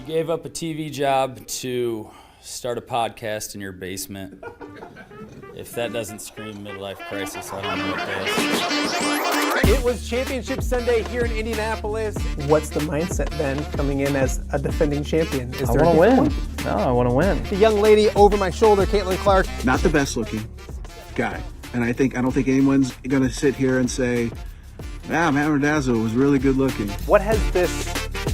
gave up a TV job to start a podcast in your basement. If that doesn't scream midlife crisis, I don't know what does. It was Championship Sunday here in Indianapolis. What's the mindset then coming in as a defending champion? I want to win. No, I want to win. The young lady over my shoulder, Caitlin Clark. Not the best looking guy. And I don't think anyone's going to sit here and say, Matt Randazzo was really good looking. What has this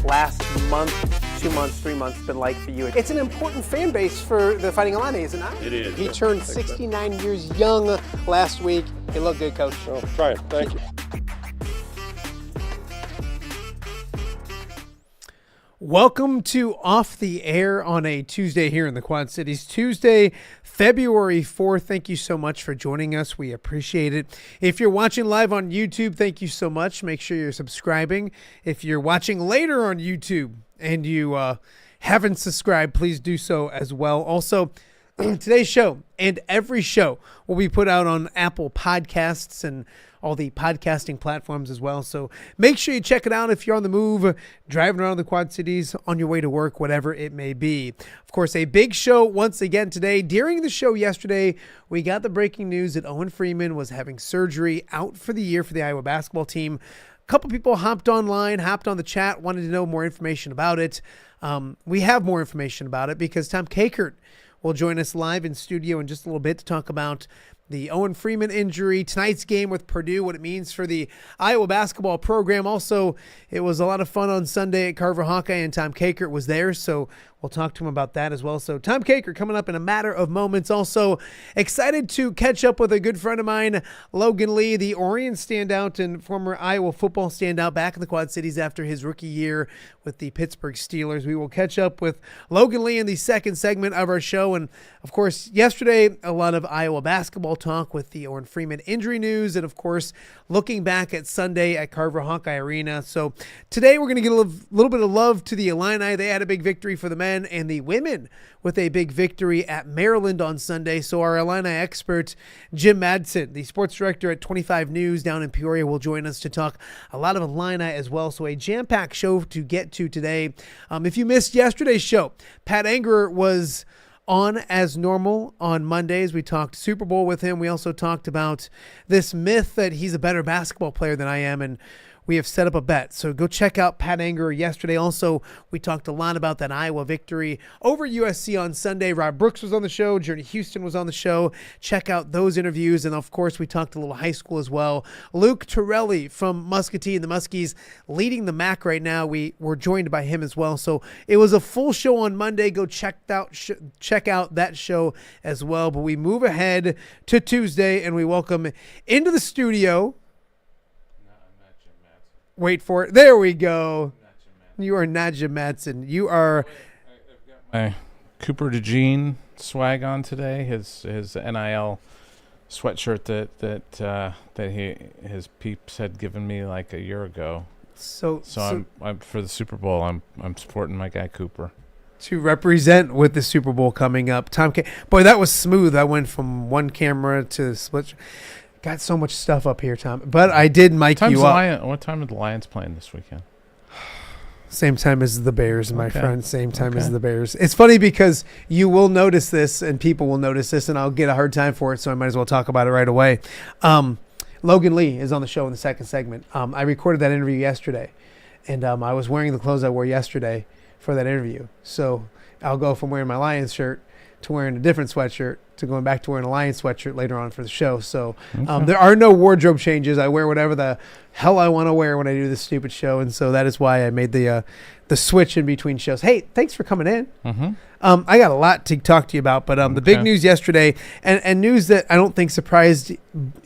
last month, 2 months, 3 months been like for you? It's an important fan base for the Fighting Illini, is it not? It is. He turned 69 years young last week. He looked good, Coach. Oh, try it. Thank you. Welcome to Off the Air on a Tuesday here in the Quad Cities. Tuesday, February 4th. Thank you so much for joining us. We appreciate it. If you're watching live on YouTube, thank you so much. Make sure you're subscribing. If you're watching later on YouTube and you haven't subscribed, please do so as well. Also, today's show and every show will be put out on Apple Podcasts and all the podcasting platforms as well. So make sure you check it out if you're on the move, driving around the Quad Cities, on your way to work, whatever it may be. Of course, a big show once again today. During the show yesterday, we got the breaking news that Owen Freeman was having surgery, out for the year for the Iowa basketball team. A couple people hopped on the chat, wanted to know more information about it. We have more information about it because Tom Kakert will join us live in studio in just a little bit to talk about the Owen Freeman injury, tonight's game with Purdue, what it means for the Iowa basketball program. Also, it was a lot of fun on Sunday at Carver Hawkeye, and Tom Kakert was there, so we'll talk to him about that as well. So Tom Kakert coming up in a matter of moments. Also, excited to catch up with a good friend of mine, Logan Lee, the Orion standout and former Iowa football standout, back in the Quad Cities after his rookie year with the Pittsburgh Steelers. We will catch up with Logan Lee in the second segment of our show. And, of course, yesterday, a lot of Iowa basketball talk with the Owen Freeman injury news, and of course looking back at Sunday at Carver Hawkeye Arena. So today we're going to get a little bit of love to the Illini. They had a big victory for the men, and the women with a big victory at Maryland on Sunday. So our Illini expert Jim Mattson, the sports director at 25 News down in Peoria, will join us to talk a lot of Illini as well. So a jam-packed show to get to today. If you missed yesterday's show, Pat Angerer was on as normal on Mondays. We talked Super Bowl with him. We also talked about this myth that he's a better basketball player than I am, and we have set up a bet. So go check out Pat Angerer yesterday. Also, we talked a lot about that Iowa victory over USC on Sunday. Rob Brooks was on the show. Journey Houston was on the show. Check out those interviews. And, of course, we talked a little high school as well. Luke Torelli from Muscatine, the Muskies, leading the MAC right now. We were joined by him as well. So it was a full show on Monday. Go check out that show as well. But we move ahead to Tuesday, and we welcome into the studio. Wait for it. There we go. You are not Jim Mattson. You are. I've got my Cooper DeJean swag on today. His NIL sweatshirt that his peeps had given me like a year ago. So I'm for the Super Bowl. I'm supporting my guy Cooper to represent with the Super Bowl coming up. Boy, that was smooth. I went from one camera to split. Got so much stuff up here, Tom. But I did mic you up. What time are the Lions playing this weekend? Same time as the Bears, my friend. Same time as the Bears. It's funny because you will notice this, and people will notice this, and I'll get a hard time for it, so I might as well talk about it right away. Logan Lee is on the show in the second segment. I recorded that interview yesterday, and I was wearing the clothes I wore yesterday for that interview. So I'll go from wearing my Lions shirt to wearing a different sweatshirt to going back to wearing a Lions sweatshirt later on for the show. So there are no wardrobe changes. I wear whatever the hell I want to wear when I do this stupid show. And so that is why I made the switch in between shows. Hey, thanks for coming in. Mm-hmm. I got a lot to talk to you about, but the big news yesterday and news that I don't think surprised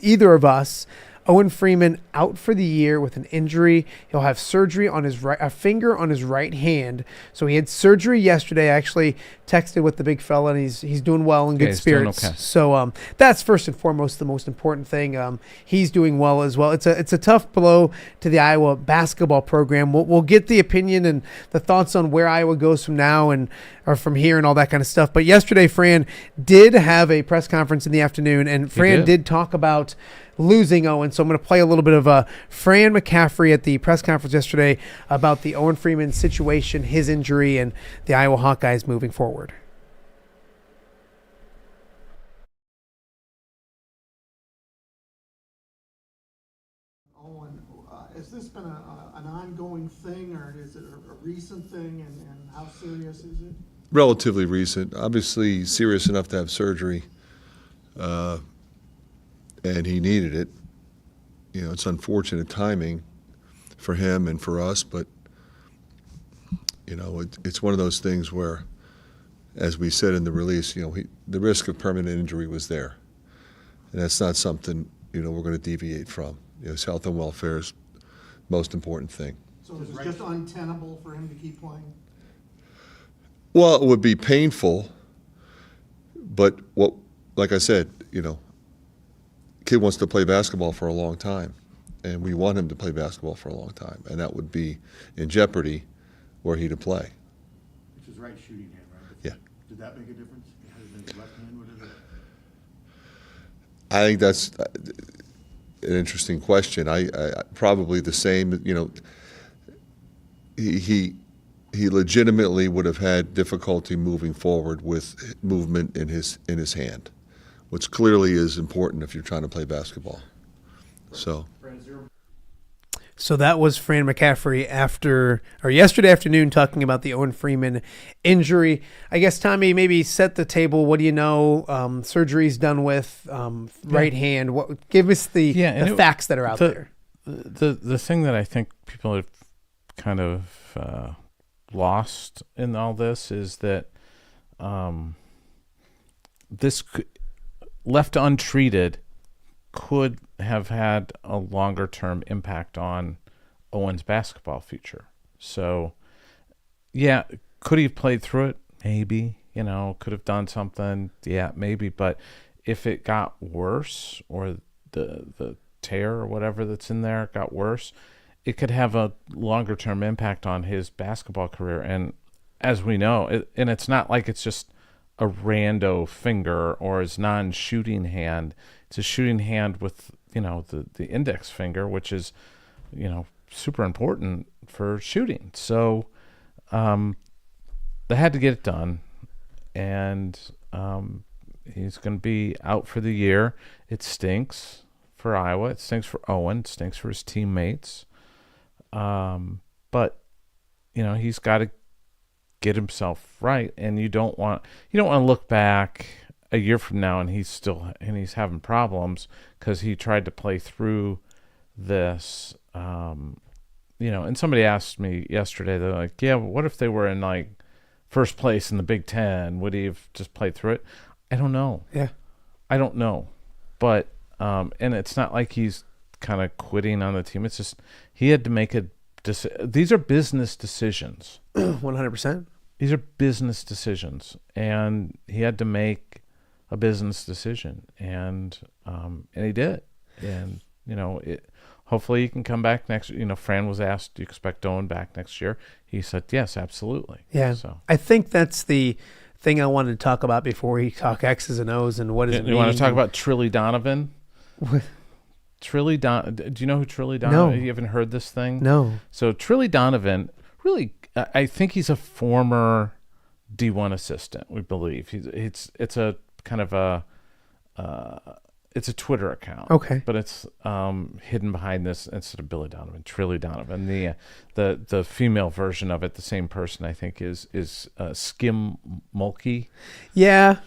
either of us, Owen Freeman out for the year with an injury. He'll have surgery on his a finger on his right hand. So he had surgery yesterday. I actually texted with the big fella, and he's doing well in good spirits. Okay. So that's first and foremost the most important thing. He's doing well as well. It's a tough blow to the Iowa basketball program. We'll get the opinion and the thoughts on where Iowa goes from now or from here and all that kind of stuff. But yesterday, Fran did have a press conference in the afternoon, and Fran did talk about losing Owen. So I'm going to play a little bit of Fran McCaffrey at the press conference yesterday about the Owen Freeman situation, his injury, and the Iowa Hawkeyes moving forward. Owen, has this been an ongoing thing, or is it a recent thing, and how serious is it? Relatively recent. Obviously serious enough to have surgery, and he needed it. You know, it's unfortunate timing for him and for us, but you know, it's one of those things where, as we said in the release, you know, the risk of permanent injury was there, and that's not something, you know, we're going to deviate from. You know, his health and welfare is the most important thing. So is it just untenable for him to keep playing? Well, it would be painful, but like I said, you know, kid wants to play basketball for a long time, and we want him to play basketball for a long time, and that would be in jeopardy were he to play. It's his right shooting hand, right? Yeah. Did that make a difference? Had it been his left hand, what is it? I think that's an interesting question. I probably the same. You know, he legitimately would have had difficulty moving forward with movement in his hand, which clearly is important if you're trying to play basketball. So that was Fran McCaffrey yesterday afternoon talking about the Owen Freeman injury. I guess, Tommy, maybe set the table. What do you know? Surgery's done with, right hand. Give us the facts that are out there. The thing that I think people have kind of lost in all this is that this left untreated could have had a longer term impact on Owen's basketball future. So, yeah, could he have played through it? Maybe. You know, could have done something. Yeah, maybe. But if it got worse, or the tear or whatever that's in there got worse, it could have a longer term impact on his basketball career. And as we know, and it's not like it's just a rando finger or his non-shooting hand. It's a shooting hand with, you know, the index finger, which is, you know, super important for shooting. So they had to get it done, and he's going to be out for the year. It stinks for Iowa. It stinks for Owen. It stinks for his teammates. But, you know, he's got to get himself right, and you don't want to look back a year from now and he's having problems because he tried to play through this. You know, and somebody asked me yesterday, they're like, yeah, what if they were in like first place in the Big Ten? Would he have just played through it? I don't know. Yeah, I don't know. But and it's not like he's kind of quitting on the team. It's just he had to make these are business decisions. 100%. These are business decisions, and he had to make a business decision, and he did. And you know, hopefully he can come back next. You know, Fran was asked, "Do you expect Owen back next year?" He said, "Yes, absolutely." Yeah. So I think that's the thing I wanted to talk about before we talk X's and O's and what does it mean. You want to talk about Trilly Donovan? Do you know who Trilly Donovan? No. You haven't heard this thing? No. So Trilly Donovan, really, I think he's a former D1 assistant. We believe it's a kind of it's a Twitter account. Okay. But it's hidden behind this instead of Billy Donovan, Trilly Donovan. The female version of it, the same person, I think, is Skim Mulkey. Yeah.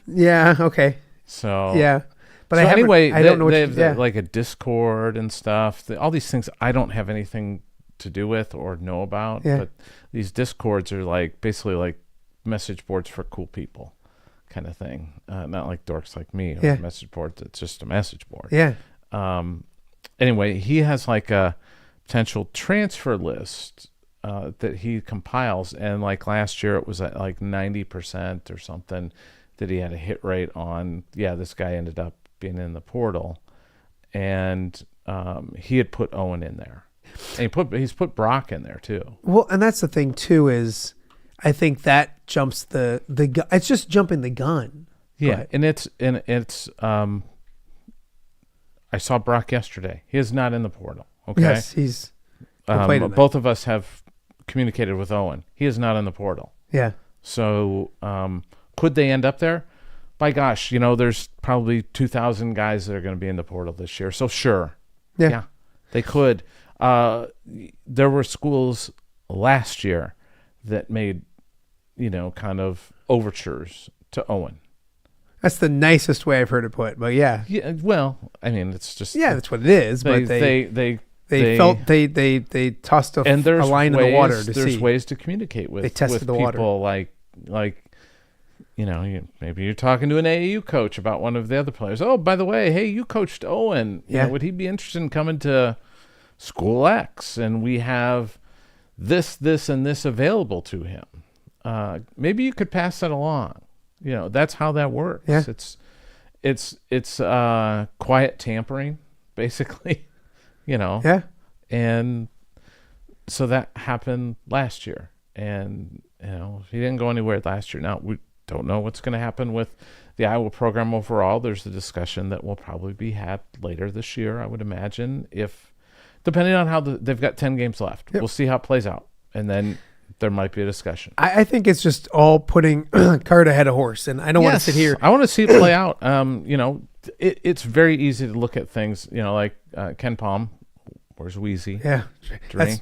Okay. So yeah. But so anyway, I don't know what they have like a Discord and stuff. All these things I don't have anything to do with or know about. Yeah. But these Discords are like basically like message boards for cool people, kind of thing. Not like dorks like me. Yeah. A message board that's just a message board. Yeah. Anyway, he has like a potential transfer list that he compiles, and like last year it was at like 90% or something that he had a hit rate on. Yeah, this guy ended up being in the portal, and he had put Owen in there, and he's put Brock in there too. Well, and that's the thing too, is I think that jumps the gun. It's just jumping the gun. Yeah, and it's I saw Brock yesterday. He is not in the portal. Okay. Yes, he's played tonight. Both of us have communicated with Owen. He is not in the portal. Yeah. So could they end up there? By gosh, there's probably 2,000 guys that are going to be in the portal this year. So sure. Yeah, they could. There were schools last year that made, kind of overtures to Owen. That's the nicest way I've heard it put, but yeah. Yeah. Well, I mean, it's just that's what it is. But they felt they tossed a line in the water to see. There's ways to communicate with. They tested the people water. like maybe you're talking to an AAU coach about one of the other players. Oh, by the way, hey, you coached Owen. Would he be interested in coming to School X? And we have this, and this available to him. Maybe you could pass that along. That's how that works. Yeah. It's quiet tampering, basically. Yeah. And so that happened last year, and he didn't go anywhere last year. Now we don't know what's going to happen with the Iowa program overall. There's a discussion that will probably be had later this year, I would imagine, depending on how they've got 10 games left. Yep. We'll see how it plays out, and then there might be a discussion. I think it's just all putting cart ahead of horse, and I don't want to sit here. I want to see it play out. It's very easy to look at things, like Ken Palm. Where's Wheezy? Yeah. Drink.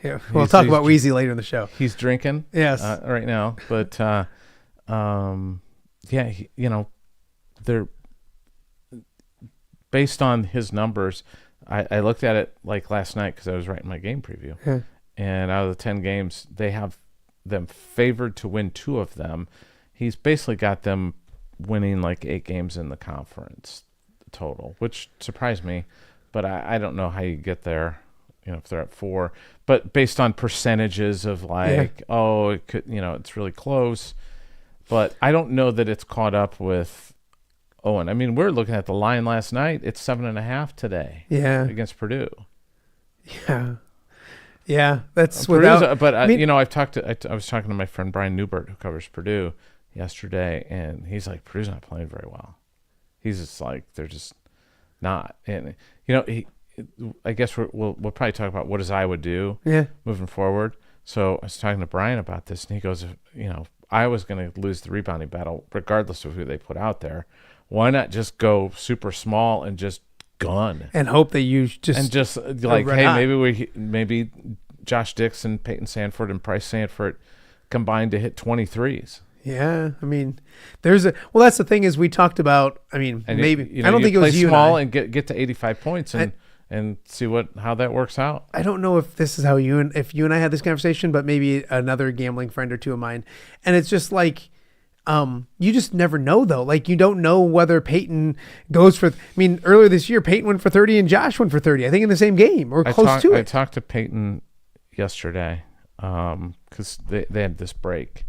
Yeah. We'll talk about Wheezy later in the show. He's drinking. Yes. Right now. But, they're based on his numbers. I looked at it like last night because I was writing my game preview. Yeah. And out of the 10 games, they have them favored to win 2 of them. He's basically got them winning like 8 games in the conference total, which surprised me. But I don't know how you get there, if they're at 4. But based on percentages of it could, it's really close. But I don't know that it's caught up with Owen. I mean, we're looking at the line last night. It's 7.5 today. Yeah. Against Purdue. Yeah. Yeah, that's without. But I was talking to my friend Brian Newbert, who covers Purdue, yesterday, and he's like, Purdue's not playing very well. He's just like, they're just not. And I guess we'll probably talk about what does Iowa do moving forward. So I was talking to Brian about this, and he goes, Iowa's going to lose the rebounding battle regardless of who they put out there. Why not just go super small and just gun and hope that you just like, hey, maybe Josh Dixon, Peyton Sanford, and Bryce Sanford combined to hit 23s. Yeah, I mean, that's the thing is we talked about. I mean, and maybe I don't think it was you small and get to 85 points and see how that works out. I don't know if this is how you and I had this conversation, but maybe another gambling friend or two of mine, and it's just like. You just never know though. Like you don't know whether Peyton goes for. I mean, earlier this year, Peyton went for 30 and Josh went for 30. I think in the same game or close to it. I talked to Peyton yesterday because they had this break,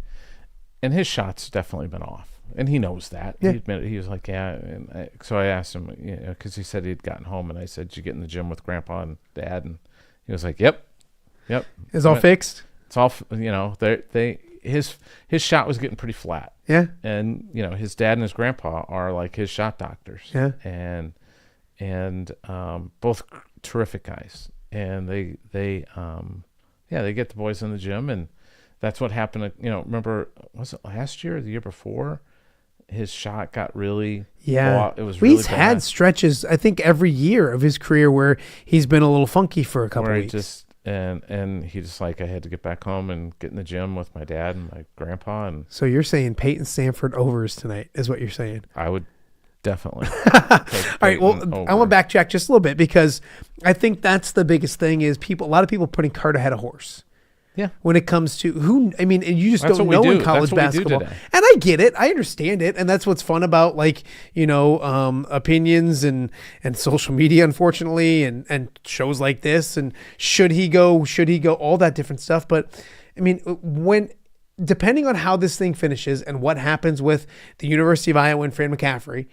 and his shot's definitely been off, and he knows that. Yeah. He admitted. He was like, yeah. And so I asked him, because he said he'd gotten home, and I said, did you get in the gym with Grandpa and Dad? And he was like, yep. It's all fixed. It's all his shot was getting pretty flat. Yeah. And his dad and his grandpa are like his shot doctors. Yeah. And both terrific guys. And they get the boys in the gym, and that's what happened. Remember, was it last year or the year before? His shot got really it was really he's had stretches, I think, every year of his career where he's been a little funky for a couple weeks. And he just like, I had to get back home and get in the gym with my dad and my grandpa. And so you're saying Peyton Sanford overs tonight is what you're saying? I would definitely. All right. Well, I want to backtrack just a little bit because I think that's the biggest thing is a lot of people putting cart ahead of horse. Yeah. When it comes to and you just don't know in college basketball. And I get it. I understand it. And that's what's fun about opinions and social media, unfortunately, and shows like this. And should he go, all that different stuff. But I mean, depending on how this thing finishes and what happens with the University of Iowa and Fran McCaffrey,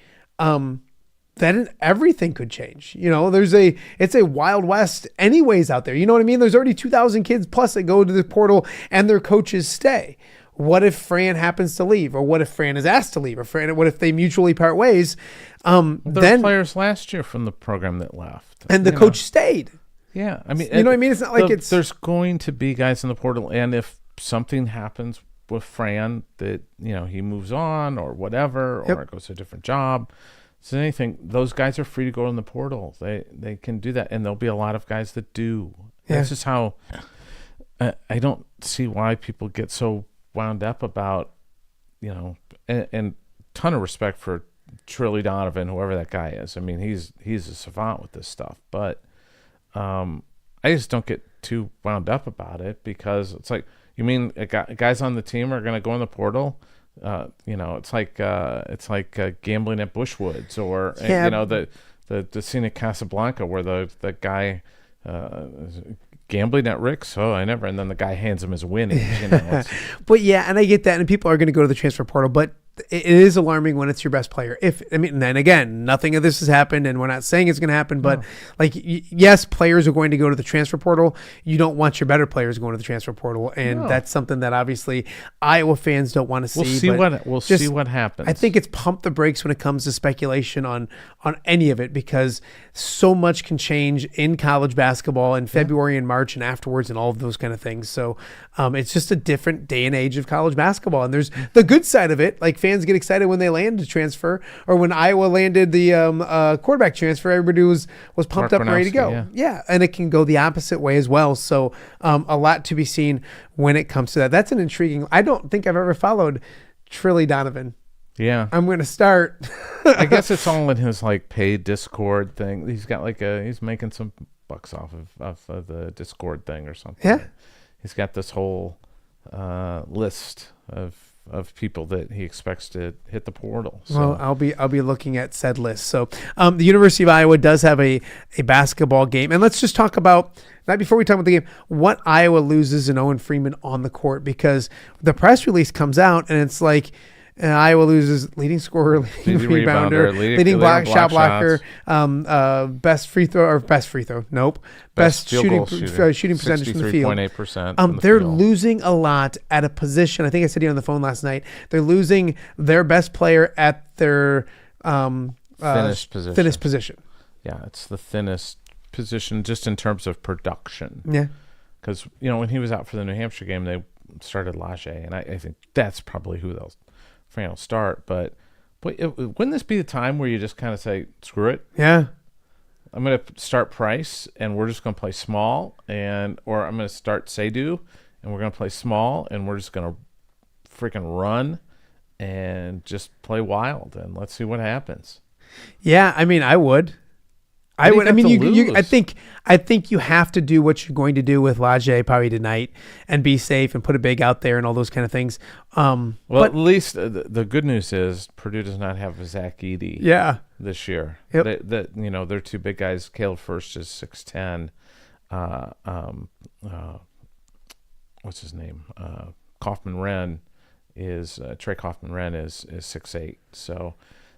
then everything could change. It's a Wild West anyways out there. You know what I mean? There's already 2,000 kids plus that go to the portal and their coaches stay. what if Fran happens to leave, or what if Fran is asked to leave, or what if they mutually part ways? There Then were players last year from the program that left, and the coach stayed. Yeah, I mean, You know what I mean? It's not like there's going to be guys in the portal, and if something happens with Fran that he moves on or whatever, or goes to a different job, so anything, those guys are free to go in the portal. They can do that, and there'll be a lot of guys that do. Yeah. That's just how. I don't see why people get so wound up about, and ton of respect for Trilly Donovan, whoever that guy is. I mean, he's a savant with this stuff, but I just don't get too wound up about it, because it's like, you mean guys on the team are going to go in the portal? It's like gambling at Bushwoods, or the scene at Casablanca where the guy gambling at Rick's. Oh, I never. And then the guy hands him his winnings. But yeah, and I get that, and people are going to go to the transfer portal, but it is alarming when it's your best player. And then again, nothing of this has happened, and we're not saying it's going to happen, but yes, players are going to go to the transfer portal. You don't want your better players going to the transfer portal, and that's something that obviously Iowa fans don't want to see. We'll see what happens. I think it's pump the brakes when it comes to speculation on any of it, because so much can change in college basketball in February and March and afterwards, and all of those kind of things. So it's just a different day and age of college basketball, and there's the good side of it. Like, fans get excited when they land a transfer, or when Iowa landed the quarterback transfer. Everybody was pumped Mark up and ready to go. Gronowski, Yeah, and it can go the opposite way as well. So a lot to be seen when it comes to that. That's an intriguing. I don't think I've ever followed Trilly Donovan. Yeah, I'm going to start. I guess it's all in his paid Discord thing. He's got he's making some bucks off of the Discord thing or something. Yeah, he's got this whole list of people that he expects to hit the portal. So. Well, I'll be looking at said list. So the University of Iowa does have a basketball game, and let's just talk about that before we talk about the game. What Iowa loses in Owen Freeman on the court, because the press release comes out and it's like, Iowa loses leading scorer, leading rebounder, leading shot blocker, best free throw. Nope. Best shooting percentage from the field. 63.8%. They're losing a lot at a position. I think I said here on the phone last night. They're losing their best player at their thinnest position. Yeah, it's the thinnest position just in terms of production. Yeah. Because, when he was out for the New Hampshire game, they started Lage, and I think that's probably who they'll start. But wouldn't this be the time where you just kind of say, screw it? Yeah. I'm going to start Price, and we're just going to play small, or I'm going to start Seydoux, and we're going to play small, and we're just going to freaking run and just play wild, and let's see what happens. Yeah, I mean, I would. I think you have to do what you're going to do with Lage probably tonight, and be safe and put a big out there and all those kind of things. But at least the good news is Purdue does not have a Zach Edey. Yeah. This year. Yep. They're two big guys. Caleb First is 6'10". What's his name? Kaufman-Renn is Trey Kaufman-Renn is 6'8". So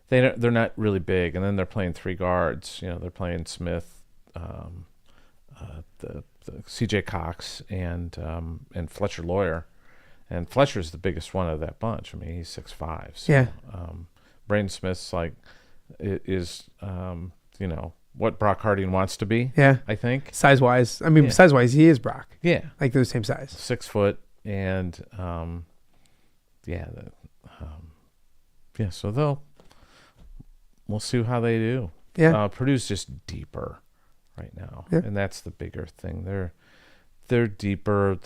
they're not really big, and then they're playing three guards. They're playing Smith, the C.J. Cox, and Fletcher Lawyer, and Fletcher's the biggest one of that bunch. I mean, he's 6'5". So, yeah. Braden Smith's is what Brock Harding wants to be. Yeah, I think size wise. I mean, size wise, he is Brock. Yeah, they're the same size. 6 foot, and So we'll see how they do. Yeah, Purdue's just deeper right now, and that's the bigger thing. They're deeper.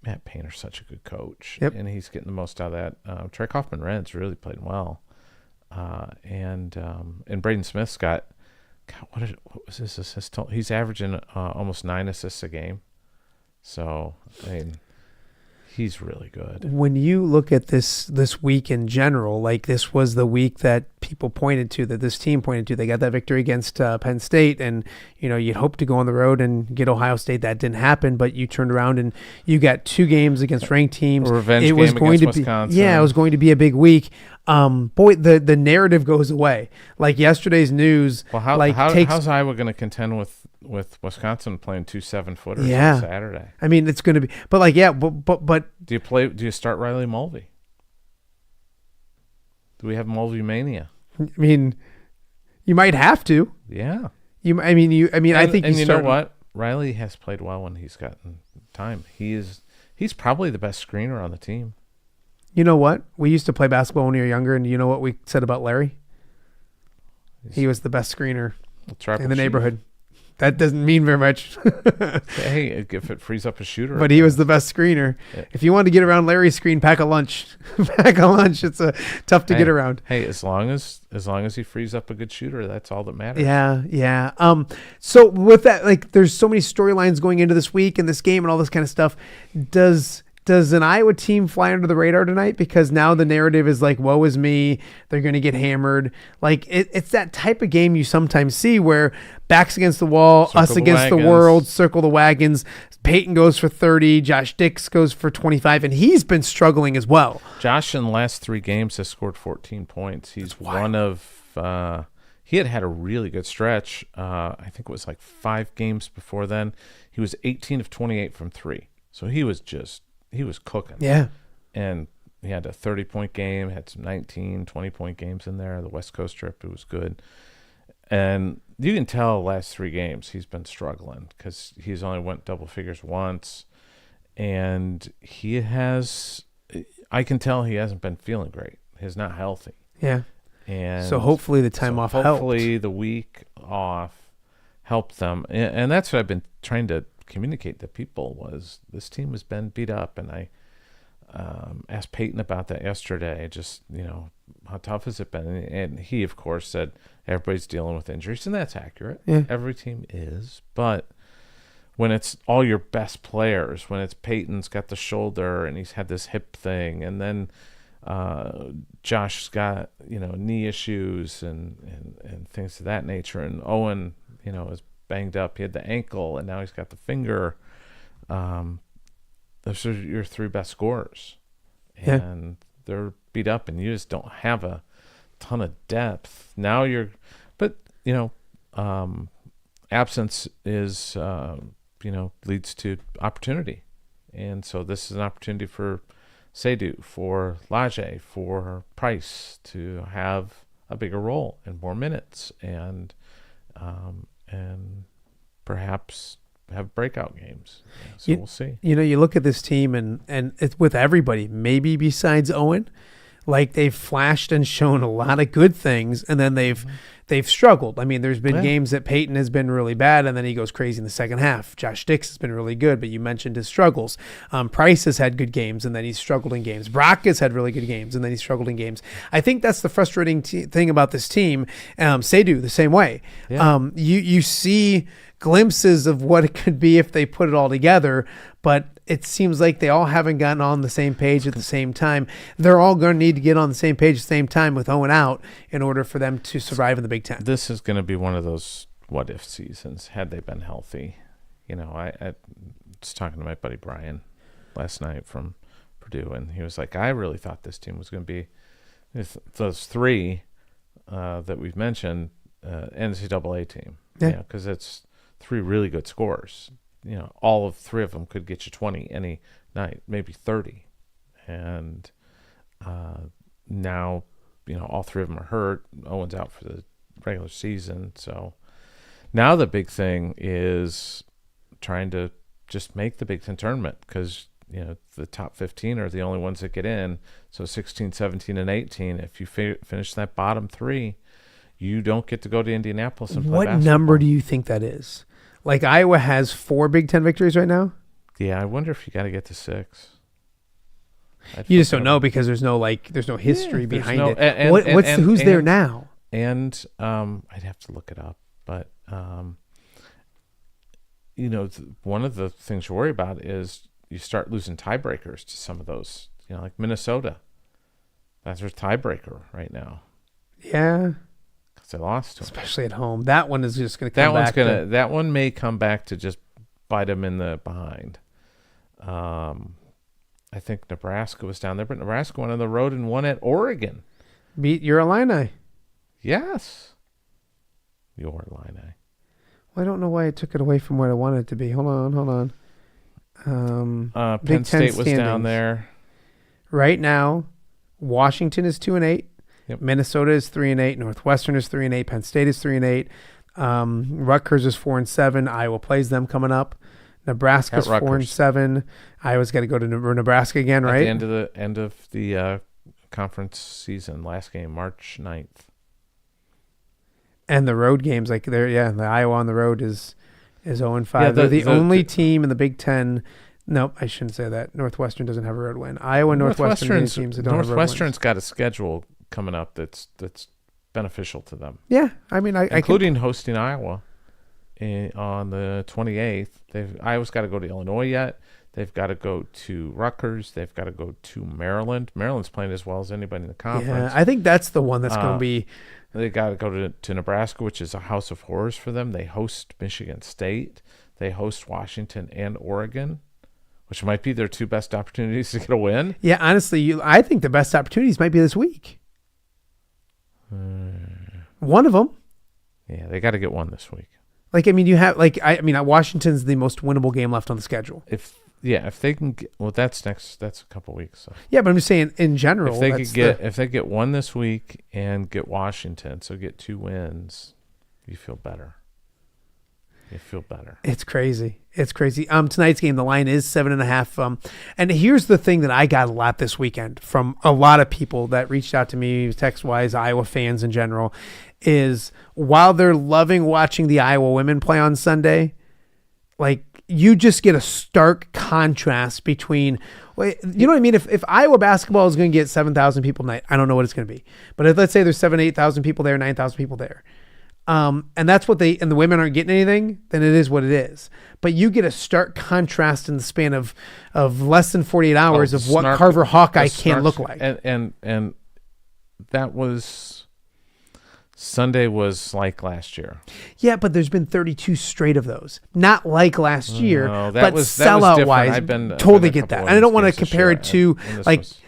Matt Painter's such a good coach, and he's getting the most out of that. Trey Kaufman-Renn's really played well, and Braden Smith's got, what was his assist total? He's averaging almost 9 assists a game. So he's really good. When you look at this week in general, this was the week that people pointed to, that this team pointed to. They got that victory against Penn State, and you'd hope to go on the road and get Ohio State. That didn't happen, but you turned around and you got 2 games against ranked teams. A revenge game against Wisconsin. It was going to be a big week. The narrative goes away. Like yesterday's news. Well, how's Iowa going to contend with with Wisconsin playing 2 7-footers Yeah. on Saturday. I mean, it's going to be, but like, yeah, but Do you start Riley Mulvey? Do we have Mulvey mania? I mean, you might have to. Yeah. I think and you know what? Riley has played well when he's gotten time. He's probably the best screener on the team. You know what? We used to play basketball when we were younger, and you know what we said about Larry? He was the best screener in the neighborhood. That doesn't mean very much. Hey, if it frees up a shooter. But he was the best screener. Yeah. If you want to get around Larry's screen, pack a lunch. Pack a lunch. It's tough to get around. Hey, as long as he frees up a good shooter, that's all that matters. Yeah. So with that, like, there's so many storylines going into this week and this game and all this kind of stuff. Does an Iowa team fly under the radar tonight? Because now the narrative is like, woe is me. They're going to get hammered. Like, it's that type of game you sometimes see where backs against the wall, us against the world, circle the wagons. Peyton goes for 30. Josh Dix goes for 25. And he's been struggling as well. Josh in the last 3 games has scored 14 points. He's one of he had a really good stretch. I think it was like 5 games before then. He was 18 of 28 from 3. So he was cooking. Yeah. And he had a 30-point game, had some 19, 20-point games in there. The West Coast trip, it was good. And you can tell the last 3 games he's been struggling because he's only went double figures once. And I can tell he hasn't been feeling great. He's not healthy. Yeah. And so hopefully the time off helped. Hopefully the week off helped them. And that's what I've been trying to communicate to people was this team has been beat up, and I asked Peyton about that yesterday. Just, how tough has it been? And he, of course, said everybody's dealing with injuries, and that's accurate. Yeah. Every team is, but when it's all your best players, when it's Peyton's got the shoulder and he's had this hip thing, and then Josh's got knee issues and things of that nature, and Owen is banged up. He had the ankle, and now he's got the finger. Those are your 3 best scorers, and they're beat up, and you just don't have a ton of depth. Now absence is leads to opportunity, and so this is an opportunity for Seydoux, for Laje, for Price to have a bigger role and more minutes, and perhaps have breakout games. We'll see. You look at this team and it's with everybody, maybe besides Owen, like they've flashed and shown a lot of good things, and then they've struggled. I mean, there's been games that Peyton has been really bad, and then he goes crazy in the second half. Josh Dix has been really good, but you mentioned his struggles. Price has had good games, and then he's struggled in games. Brock has had really good games, and then he's struggled in games. I think that's the frustrating thing about this team. Seydoux, the same way. Yeah. You see glimpses of what it could be if they put it all together, but it seems like they all haven't gotten on the same page at the same time. They're all going to need to get on the same page at the same time with Owen out in order for them to survive in the Big Ten. This is going to be one of those what-if seasons, had they been healthy. I was talking to my buddy Brian last night from Purdue, and he was like, I really thought this team was going to be those 3 that we've mentioned, NCAA team. Yeah. Because it's 3 really good scorers. All of 3 of them could get you 20 any night, maybe 30. And now, all 3 of them are hurt. Owen's out for the regular season. So now the big thing is trying to just make the Big Ten tournament, because, the top 15 are the only ones that get in. So 16, 17, and 18, if you finish that bottom 3, you don't get to go to Indianapolis and play basketball. What number do you think that is? Like, Iowa has 4 Big Ten victories right now? Yeah, I wonder if you got to get to 6. You just don't know because there's no history behind it. Who's there now? And I'd have to look it up, but one of the things you worry about is you start losing tiebreakers to some of those. Like Minnesota, that's their tiebreaker right now. Yeah. They lost to him. Especially at home. That one is just going to come back. That one may come back to just bite him in the behind. I think Nebraska was down there, but Nebraska went on the road and won at Oregon. Beat your Illini. Yes. Your Illini. Well, I don't know why I took it away from what I wanted it to be. Hold on. Penn Big Ten State was down standings. there. Right now, Washington is 2-8. Yep. Minnesota is 3-8. Northwestern is 3-8. Penn State is 3-8. Rutgers is 4-7. Iowa plays them coming up. Nebraska's At Rutgers. 4-7. Iowa's got to go to Nebraska again, right? At the end of the conference season, last game, March 9th. And the road games, like the Iowa on the road is 0-5. Yeah, They're the only team in the Big Ten. Nope, I shouldn't say that. Northwestern doesn't have a road win. Iowa and Northwestern are the teams that don't have road wins. Northwestern's got a schedule coming up that's beneficial to them. Yeah, I mean, including hosting Iowa on the 28th. Iowa's got to go to Illinois yet. They've got to go to Rutgers. They've got to go to Maryland. Maryland's playing as well as anybody in the conference. Yeah, I think that's the one that's going to be. They got to go to Nebraska, which is a house of horrors for them. They host Michigan State. They host Washington and Oregon, which might be their two best opportunities to get a win. Yeah, honestly, I think the best opportunities might be this week. One of them. Yeah, they got to get one this week. Like, I mean, you have Washington's the most winnable game left on the schedule. If they can get, that's a couple weeks. So. Yeah, but I'm just saying in general. If they get one this week and get Washington, so get 2 wins, you feel better. It's crazy. Tonight's game, the line is 7.5. And here's the thing that I got a lot this weekend from a lot of people that reached out to me, text-wise, Iowa fans in general, is while they're loving watching the Iowa women play on Sunday, like, you just get a stark contrast between, you know what I mean? If Iowa basketball is going to get 7,000 people tonight, I don't know what it's going to be. But if, let's say there's 8,000 people there, 9,000 people there, and that's what and the women aren't getting anything, then it is what it is. But you get a stark contrast in the span of less than 48 hours of what Carver Hawkeye can look like. And that was... Sunday was like last year. Yeah, but there's been 32 straight of those. Not like last year, but sellout wise, totally get that. And I don't want to compare it to,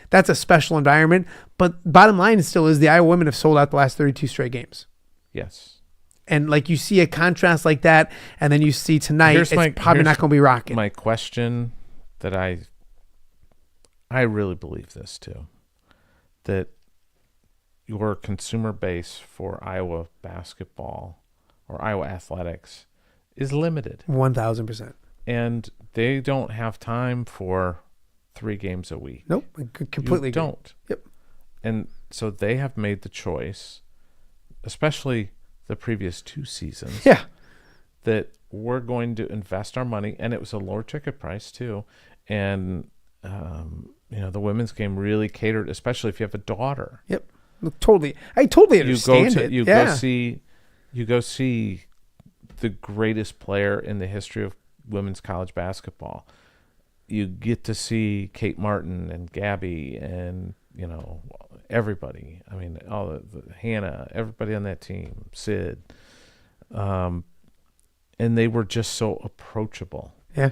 that's a special environment. But bottom line still is the Iowa women have sold out the last 32 straight games. Yes. And like you see a contrast like that, and then you see tonight, it's probably not going to be rocking. My question that I really believe this too, that your consumer base for Iowa basketball or Iowa athletics is limited. 1,000%. And they don't have time for 3 games a week. Nope. Completely don't. Yep. And so they have made the choice, especially the previous 2 seasons. Yeah. That we're going to invest our money, and it was a lower ticket price too. And, the women's game really catered, especially if you have a daughter. Yep. Totally. I totally understand it. You go see the greatest player in the history of women's college basketball. You get to see Kate Martin and Gabby and, everybody. I mean, all the Hannah, everybody on that team, Sid. And they were just so approachable. Yeah.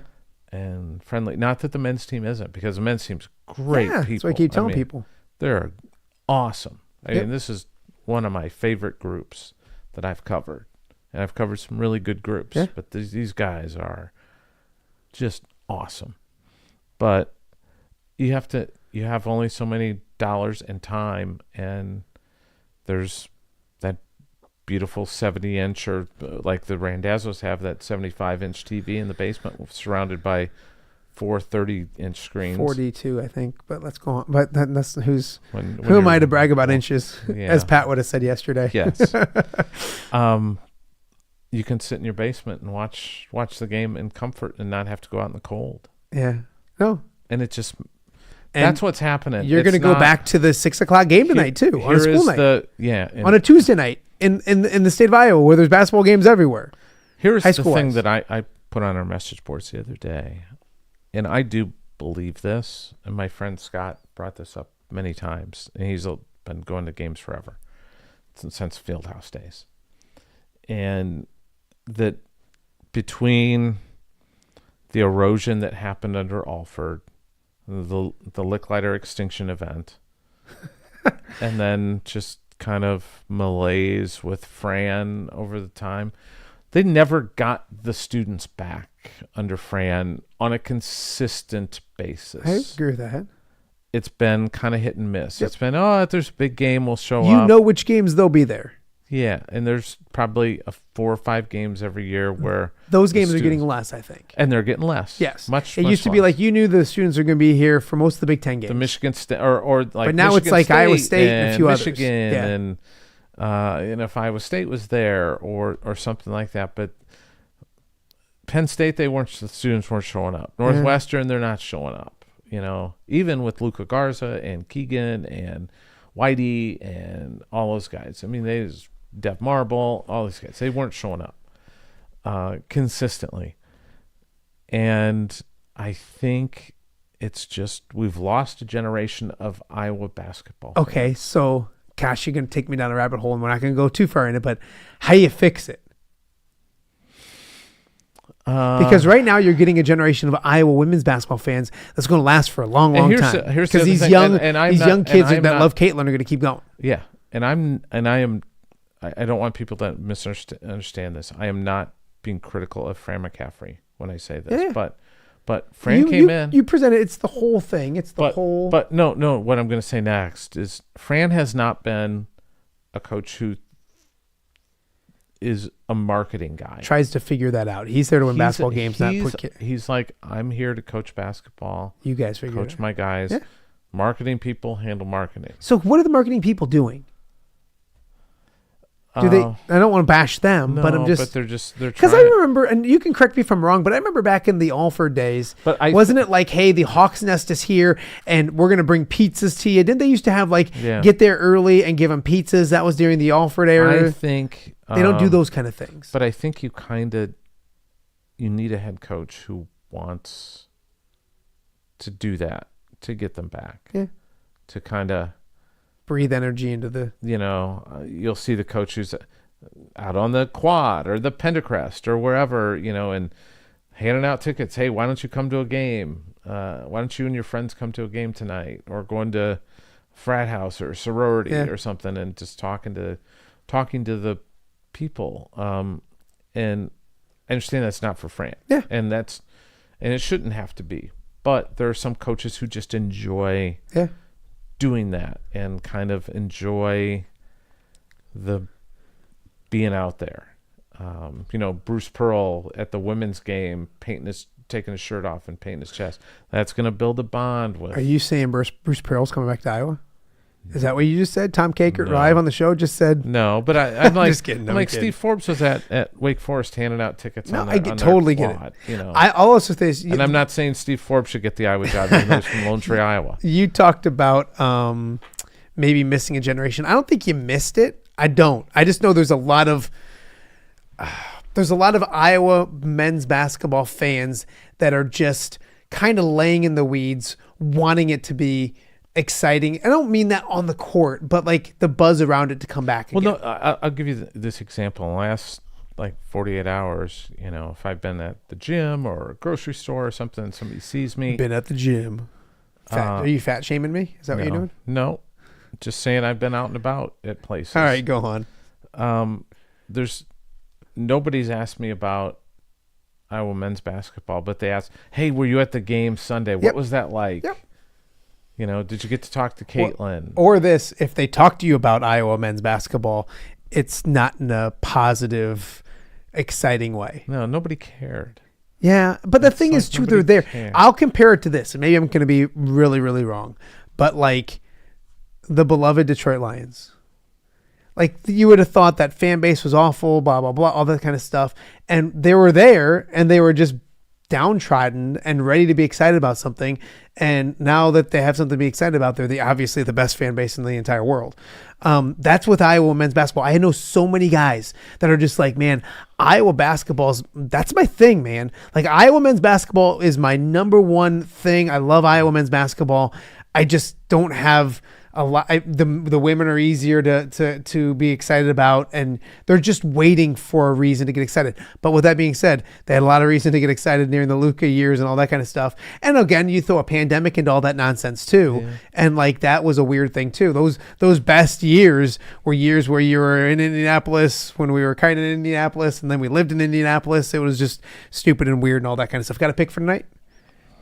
And friendly. Not that the men's team isn't, because the men's team's great people. That's what I keep telling people. They're awesome. I mean, this is one of my favorite groups that I've covered. And I've covered some really good groups. Yeah. But these guys are just awesome. But you have only so many dollars and time, and there's that beautiful 70-inch, or like the Randazzos have, that 75-inch TV in the basement surrounded by 4 30-inch screens. 42, I think. But let's go on. But that's who am I to brag about inches, as Pat would have said yesterday. Yes. You can sit in your basement and watch the game in comfort and not have to go out in the cold. Yeah. No. And that's what's happening. You're going to go back to the 6:00 game tonight too, on a school night. On a Tuesday night in the state of Iowa, where there's basketball games everywhere. Here's the thing that I put on our message boards the other day, and I do believe this, and my friend Scott brought this up many times, and he's been going to games forever, since Fieldhouse days. And that between the erosion that happened under Alford, the Licklider extinction event, and then just kind of malaise with Fran over the time, they never got the students back under Fran on a consistent basis. I agree with that. It's been kind of hit and miss. Yep. It's been, if there's a big game, we'll show up. You know which games they'll be there. Yeah, and there's probably 4 or 5 games every year where those games are getting less, I think. And they're getting less. Yes. Much. It much used to less. be like you knew the students are going to be here for most of the Big Ten games. The Michigan State or like but now Michigan it's like State Iowa State and a few Michigan others. Yeah. and if Iowa State was there or something like that. But Penn State, the students weren't showing up. Northwestern, they're not showing up. Even with Luka Garza and Keegan and Whitey and all those guys. I mean, Dev Marble, all these guys, they weren't showing up consistently. And I think it's just we've lost a generation of Iowa basketball. Okay, so, gosh, you're going to take me down a rabbit hole, and we're not going to go too far in it, but how do you fix it? Because right now you're getting a generation of Iowa women's basketball fans that's going to last for a long, long time. Here's because the these thing, young, and these young kids that love Caitlin are going to keep going. Yeah, I don't want people to misunderstand this. I am not being critical of Fran McCaffrey when I say this, but Fran came in. You presented it's the whole thing. It's the whole. But no. What I'm going to say next is Fran has not been a coach who is a marketing guy. Tries to figure that out. He's there to win basketball games, not put kids. He's like, I'm here to coach basketball. You guys figure coach it out. my guys. Yeah. Marketing people handle marketing. So what are the marketing people doing? Do they? I don't want to bash them, but I'm just. But they're because I trying. remember, and you can correct me if I'm wrong, but I remember back in the Alford days, wasn't it like, hey, the Hawks Nest is here, and we're gonna bring pizzas to you? Didn't they used to have get there early and give them pizzas? That was during the Alford era. I think they don't do those kind of things. But I think you need a head coach who wants to do that to get them back. Yeah. To kind of breathe energy into the. You'll see the coach who's out on the quad or the Pentacrest or wherever, and handing out tickets. Hey, why don't you come to a game? Why don't you and your friends come to a game tonight? Or going to frat house or sorority or something, and just talking to the people. And I understand that's not for Fran. Yeah. And it shouldn't have to be. But there are some coaches who just enjoy doing that and kind of enjoy the being out there. Bruce Pearl at the women's game taking his shirt off and painting his chest. That's going to build a bond with. Are you saying Bruce Pearl's coming back to Iowa? Is that what you just said? Tom Kakert live on the show just said. No, but I'm like, just kidding. I'm like Steve Forbes was at Wake Forest handing out tickets. No, on I totally get it. I also think, and I'm not saying Steve Forbes should get the Iowa job. He was from Lone Tree, Iowa. You talked about maybe missing a generation. I don't think you missed it. I don't. I just know there's a lot of Iowa men's basketball fans that are just kind of laying in the weeds, wanting it to be exciting. I don't mean that on the court, but like the buzz around it to come back again. Well, no, I'll give you this example. In the last 48 hours, if I've been at the gym or a grocery store or something, and somebody sees me. Been at the gym. Are you fat shaming me? Is that what you're doing? No, just saying I've been out and about at places. All right, go on. Nobody's asked me about Iowa men's basketball, but they asked, hey, were you at the game Sunday? What was that like? Yep. Did you get to talk to Caitlin? Or this, if they talk to you about Iowa men's basketball, it's not in a positive, exciting way. No, nobody cared. Yeah, but the thing is, too, they're there. Cared. I'll compare it to this, and maybe I'm going to be really, really wrong, but like the beloved Detroit Lions. Like you would have thought that fan base was awful, blah, blah, blah, all that kind of stuff. And they were there and they were just downtrodden and ready to be excited about something. And now that they have something to be excited about, they're obviously the best fan base in the entire world. That's with Iowa men's basketball. I know so many guys that are just like, man, Iowa that's my thing, man. Like Iowa men's basketball is my number one thing. I love Iowa men's basketball. I just don't have the women are easier to be excited about, and they're just waiting for a reason to get excited. But with that being said, they had a lot of reason to get excited during the Luka years and all that kind of stuff. And again, you throw a pandemic into all that nonsense too, and like that was a weird thing too. Those best years were years where you were in Indianapolis when we were kind of in Indianapolis, and then we lived in Indianapolis. It was just stupid and weird and all that kind of stuff. Got a pick for tonight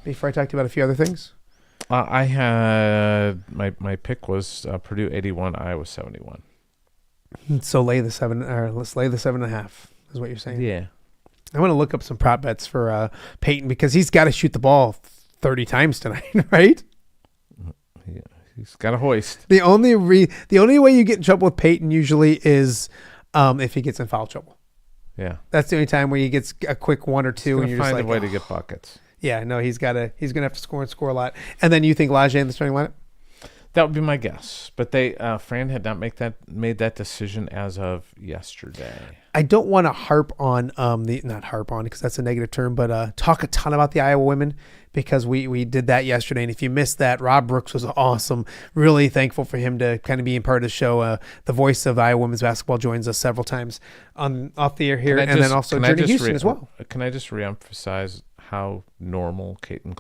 before I talk to you about a few other things? I had my pick was Purdue 81, Iowa 71. So let's lay the 7.5 is what you're saying. Yeah. I want to look up some prop bets for Peyton because he's got to shoot the ball 30 times tonight, right? Yeah, he's got a hoist. The only way you get in trouble with Peyton usually is if he gets in foul trouble. Yeah. That's the only time where he gets a quick one or two, and you're just like, find a way to get buckets. Yeah, no, he's gonna have to score a lot. And then you think Lajee in the starting lineup? That would be my guess. But Fran had not made that decision as of yesterday. I don't want to harp on not harp on because that's a negative term, but talk a ton about the Iowa women because we did that yesterday. And if you missed that, Rob Brooks was awesome. Really thankful for him to kind of be in part of the show. The voice of Iowa women's basketball joins us several times off the air here, and then also Journey Houston as well. Can I just reemphasize how normal Caitlin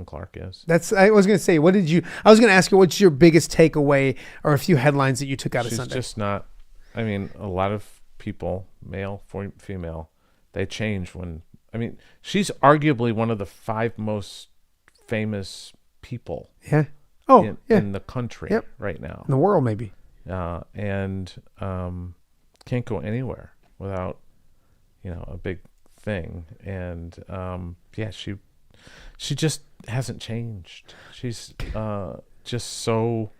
Clark is? I was going to say, I was going to ask you, what's your biggest takeaway or a few headlines that you took out of Sunday? She's just not, a lot of people, male, female, they change she's arguably one of the 5 most famous people in the country right now. In the world, maybe. And can't go anywhere without, a big thing. And she just hasn't changed. She's just so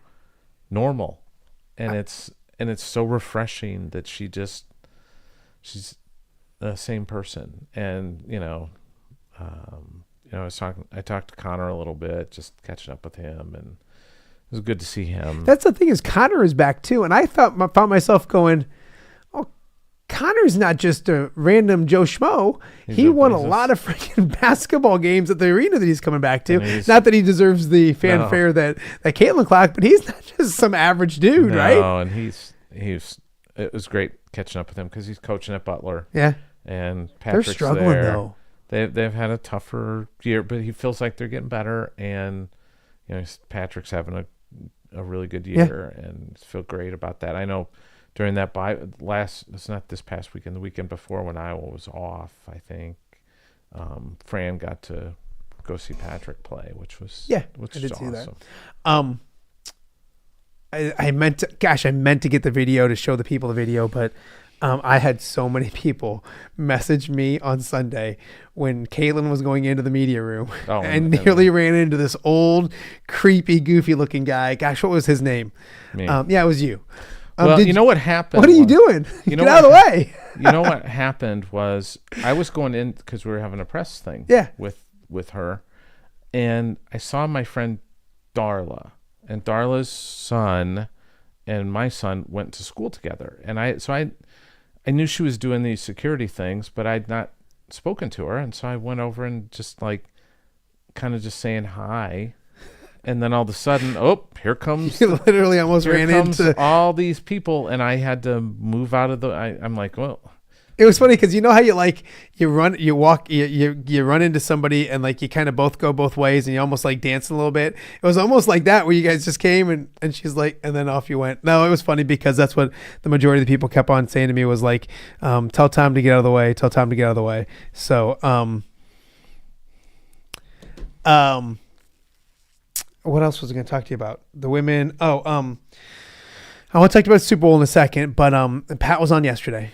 normal, and it's so refreshing that she's the same person. And I talked to Connor a little bit, just catching up with him, and it was good to see him. That's the thing, is Connor is back too, and I found myself going, Connor's not just a random Joe Schmo. He won a lot of freaking basketball games at the arena that he's coming back to. Not that he deserves the fanfare that Caitlin Clark, but he's not just some average dude, right? No, and it was great catching up with him because he's coaching at Butler. Yeah. And Patrick's they're struggling there. though. They've had a tougher year, but he feels like they're getting better, and Patrick's having a really good year, and feel great about that. I know. During that it's not this past weekend, the weekend before when Iowa was off, I think Fran got to go see Patrick play, which was I did see that. I meant to get the video to show the people the video, but I had so many people message me on Sunday when Caitlin was going into the media room and nearly ran into this old, creepy, goofy looking guy. Gosh, what was his name? Me. It was you. Well, you know what happened? What are you doing? Get out of the way. You know what happened was I was going in because we were having a press thing with her, and I saw my friend Darla, and Darla's son and my son went to school together, and I knew she was doing these security things, but I'd not spoken to her, and so I went over and just kind of just saying hi. And then all of a sudden, here comes... You literally almost ran into... all these people, and I had to move out of the... I'm like, well... It was funny because you know how you run into somebody and you kind of both go both ways and you almost dance a little bit. It was almost like that where you guys just came and she's like, and then off you went. No, it was funny because that's what the majority of the people kept on saying to me was tell Tom to get out of the way, tell Tom to get out of the way. So, what else was I going to talk to you about? The women. I want to talk to you about the Super Bowl in a second, but Pat was on yesterday,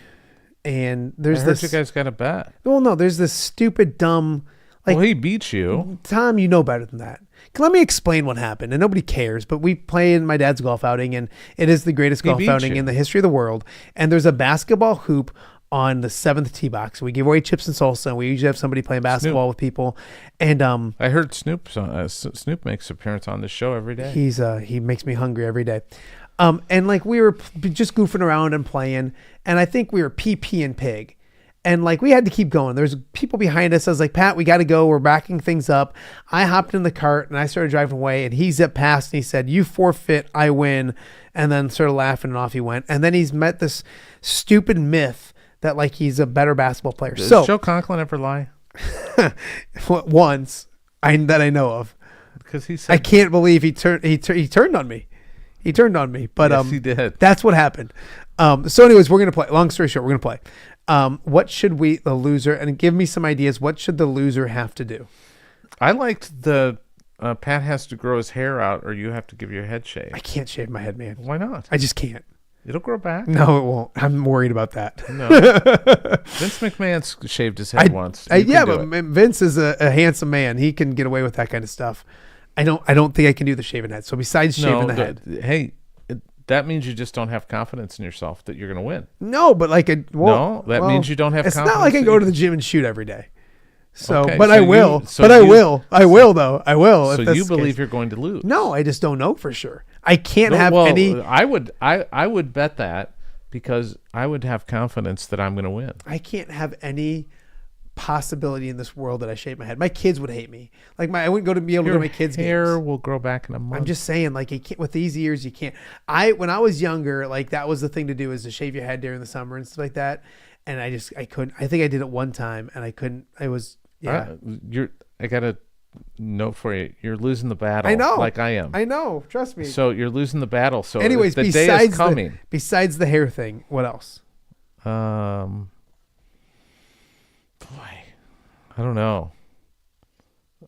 and I heard you guys got a bet. Well, no, there's this stupid, dumb. He beat you. Tom, you know better than that. Let me explain what happened, and nobody cares, but we play in my dad's golf outing, and it is the greatest golf outing in the history of the world, and there's a basketball hoop on the 7th tee box. We give away chips and salsa, and we usually have somebody playing basketball with people. And I heard Snoop makes an appearance on this show every day. He makes me hungry every day. And we were just goofing around and playing, and I think we were PP and Pig. And like we had to keep going. There's people behind us. I was like, Pat, we got to go. We're backing things up. I hopped in the cart and I started driving away. And he zipped past and he said, "You forfeit, I win." And then started laughing and off he went. And then he's met this stupid myth that like he's a better basketball player. Does So Joe Conklin ever lie? once that I know of, Because he said I can't believe he turned on me. He turned on me. But yes, he did. that's what happened. So anyways, we're gonna play. Long story short, we're gonna play. What should the loser, and give me some ideas, what should the loser have to do? I liked the Pat has to grow his hair out or you have to give your head shave. I can't shave my head, man. Why not? I just can't. It'll grow back. No, it won't. I'm worried about that. No. Vince McMahon shaved his head once. You Yeah, can do but it. Vince is a handsome man. He can get away with that kind of stuff. I don't think I can do the shaven head. So besides shaving the head. Hey, that means you just don't have confidence in yourself that you're going to win. No, but like means you don't have it's confidence. It's not like I that go you- to the gym and shoot every day. So, Okay, but so I you- will. so but I you- will. I will though. I will. So if that's you the believe case. you're going to lose? No, I just don't know for sure. I can't No, have well, any. I would bet that because I would have confidence that I'm going to win. I can't have any possibility in this world that I shave my head. My kids would hate me. Like I wouldn't be able to go to my kids' hair games. will grow back in a month. I'm just saying, like you can't with these ears, you can't. When I was younger, like that was the thing to do is to shave your head during the summer and stuff like that. And I couldn't. I think I did it one time and I couldn't. I was I got a note for you. You're losing the battle. I know. like I am. I know. Trust me. So you're losing the battle. So anyways, the day is coming. Besides the hair thing, what else? Boy, I don't know.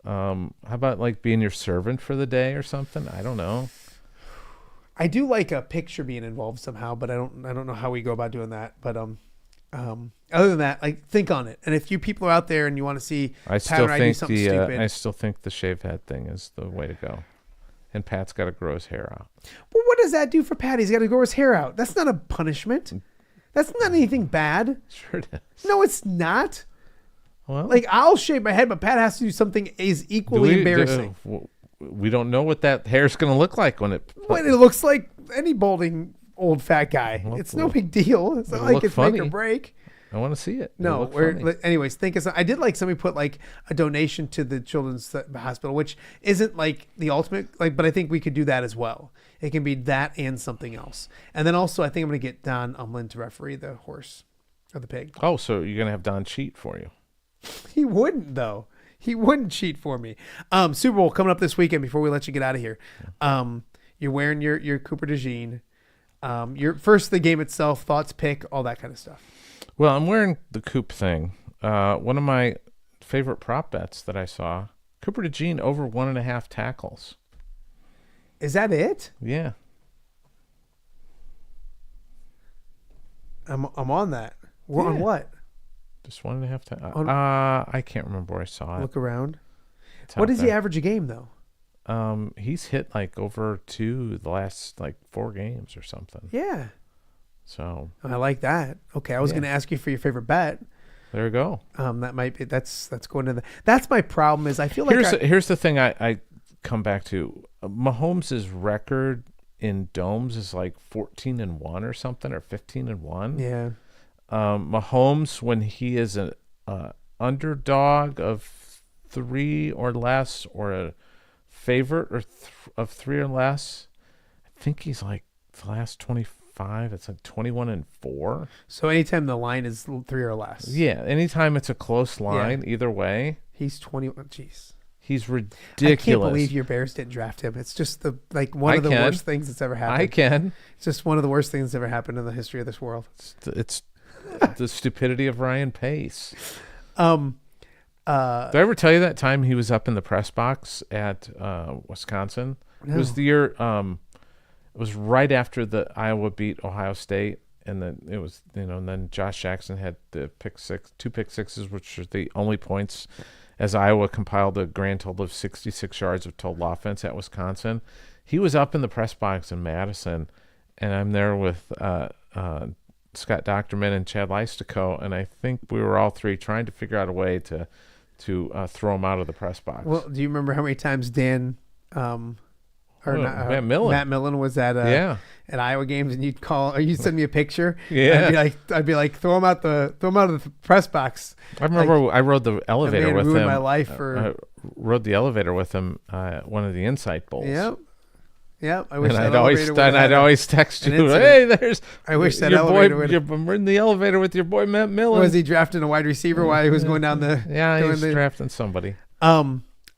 How about like being your servant for the day or something? I don't know. I do like a picture being involved somehow, but I don't know how we go about doing that. But other than that, like think on it. And if you people are out there and you want to see I Pat still and I do think something stupid, I still think the shaved head thing is the way to go. And Pat's got to grow his hair out. well, what does that do for Pat? He's got to grow his hair out. That's not a punishment. That's not anything bad. Sure it is. No, it's not. Well, Like I'll shave my head, but Pat has to do something is equally embarrassing. We don't know what that hair's going to look like when it. When it looks like any balding old fat guy, Well, it's no big deal. It's not it'll like look it's make funny. or break. I want to see it. No, It'll look funny. anyways, think of I did like somebody put like a donation to the children's hospital, which isn't like the ultimate, like, but I think we could do that as well. It can be that and something else. And then also, I think I'm going to get Don Umlin to referee the horse or the pig. Oh, so you're going to have Don cheat for you. He wouldn't though. He wouldn't cheat for me. Super Bowl coming up this weekend. Before we let you get out of here, you're wearing your Cooper DeJean. Your first the game itself, thoughts, pick, all that kind of stuff. Well, I'm wearing the Coop thing. One of my favorite prop bets that I saw, Cooper DeJean over 1.5 tackles. Is that it? Yeah. I'm on that. We're on Yeah. what? Just 1.5 tackles. On- I can't remember where I saw it. Look around. It's What out does he there. average a game though? He's hit like over 2 the last like 4 games or something. Yeah. So I like that. Okay, I was Yeah. going to ask you for your favorite bet. there you go. That might be that's going to that's my problem is I feel like Here's the thing I come back to. Mahomes' record in domes is like 14-1 or something, or 15-1. yeah. Mahomes, when he is an underdog of 3 or less, or a favorite of 3 or less, I think he's like the last 25. It's like 21-4. So anytime the line is 3 or less. Yeah, anytime it's a close line, either way, He's 21. Jeez. he's ridiculous. I can't believe your Bears didn't draft him. It's just one I of the can. worst things that's ever happened. I can. It's just one of the worst things that's ever happened in the history of this world. It's the stupidity of Ryan Pace. Uh, Did I ever tell you that time he was up in the press box at Wisconsin? It was the year. It was right after the Iowa beat Ohio State, and then it was and then Josh Jackson had the 2 pick sixes, which are the only points as Iowa compiled a grand total of 66 yards of total offense at Wisconsin. He was up in the press box in Madison, and I'm there with Scott Docterman and Chad Leistico, and I think we were all three trying to figure out a way to throw him out of the press box. well, do you remember how many times Dan or Oh, not, Matt Millen. Matt Millen was at at Iowa games, and you'd call or you'd send me a picture. Yeah. I'd be like, throw him out of the press box. I remember I rode the elevator with ruined him. my life for. I rode the elevator with him at one of the Insight Bowls. Yep. I wish And that I'd elevator always text an you, incident. hey, there's I wish that your elevator boy. would. I'm in the elevator with your boy Matt Millen. Was he drafting a wide receiver while he was going down the? Yeah, doing he's the- drafting somebody.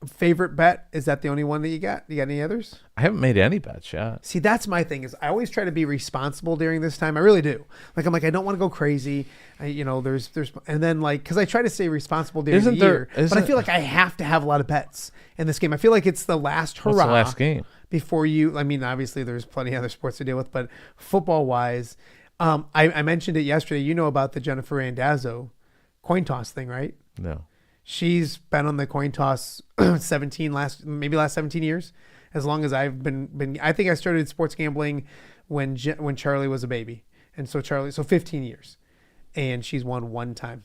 Favorite bet, is that the only one that you got? You got any others? I haven't made any bets yet. See, that's my thing. Is I always try to be responsible during this time. I really do. I'm like, I don't want to go crazy. There's, and then because I try to stay responsible during the year, but I feel like I have to have a lot of bets in this game. I feel like it's the last hurrah. What's the last game? Before you, obviously there's plenty of other sports to deal with, but football wise, I mentioned it yesterday. You know about the Jennifer Randazzo coin toss thing, right? No. She's been on the coin toss last 17 years, as long as I've been. I think I started sports gambling when Charlie was a baby, and so 15 years, and she's won one time.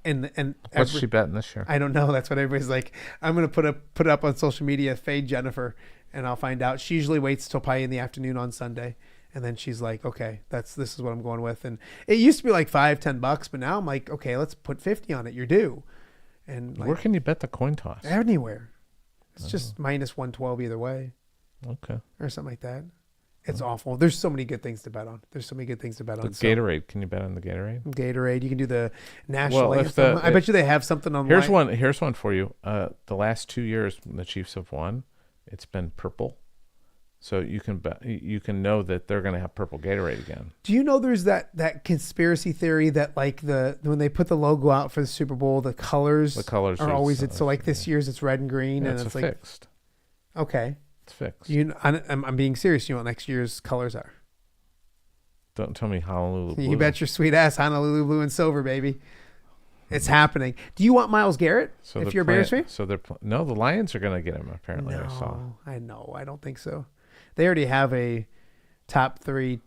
And What's she betting this year? I don't know. That's what everybody's like. I'm gonna put up on social media, fade Jennifer, and I'll find out. She usually waits till probably in the afternoon on Sunday. And then she's like, okay, this is what I'm going with. And it used to be like $5-10, but now I'm like, okay, let's put 50 on it. You're due. And Where can you bet the coin toss? Anywhere. It's just minus 112 either way. Okay. Or something like that. It's awful. There's so many good things to bet on. The So, Gatorade. Can you bet on the Gatorade? Gatorade. You can do the national Well, anthem. I bet you they have something online. Here's one for you. The last 2 years when the Chiefs have won, it's been purple. So you can know that they're going to have purple Gatorade again. Do you know there's that conspiracy theory that when they put the logo out for the Super Bowl, the colors are always it's so this year's it's red and green, and it's like fixed. Okay, it's fixed. I'm being serious. You know what next year's colors are? Don't tell me Honolulu blue. You bet your sweet ass, Honolulu blue and silver, baby. It's happening. Do you want Myles Garrett if you're a Bears fan? So no, the Lions are going to get him. Apparently, No, I saw. I know. I don't think so. They already have a top 3.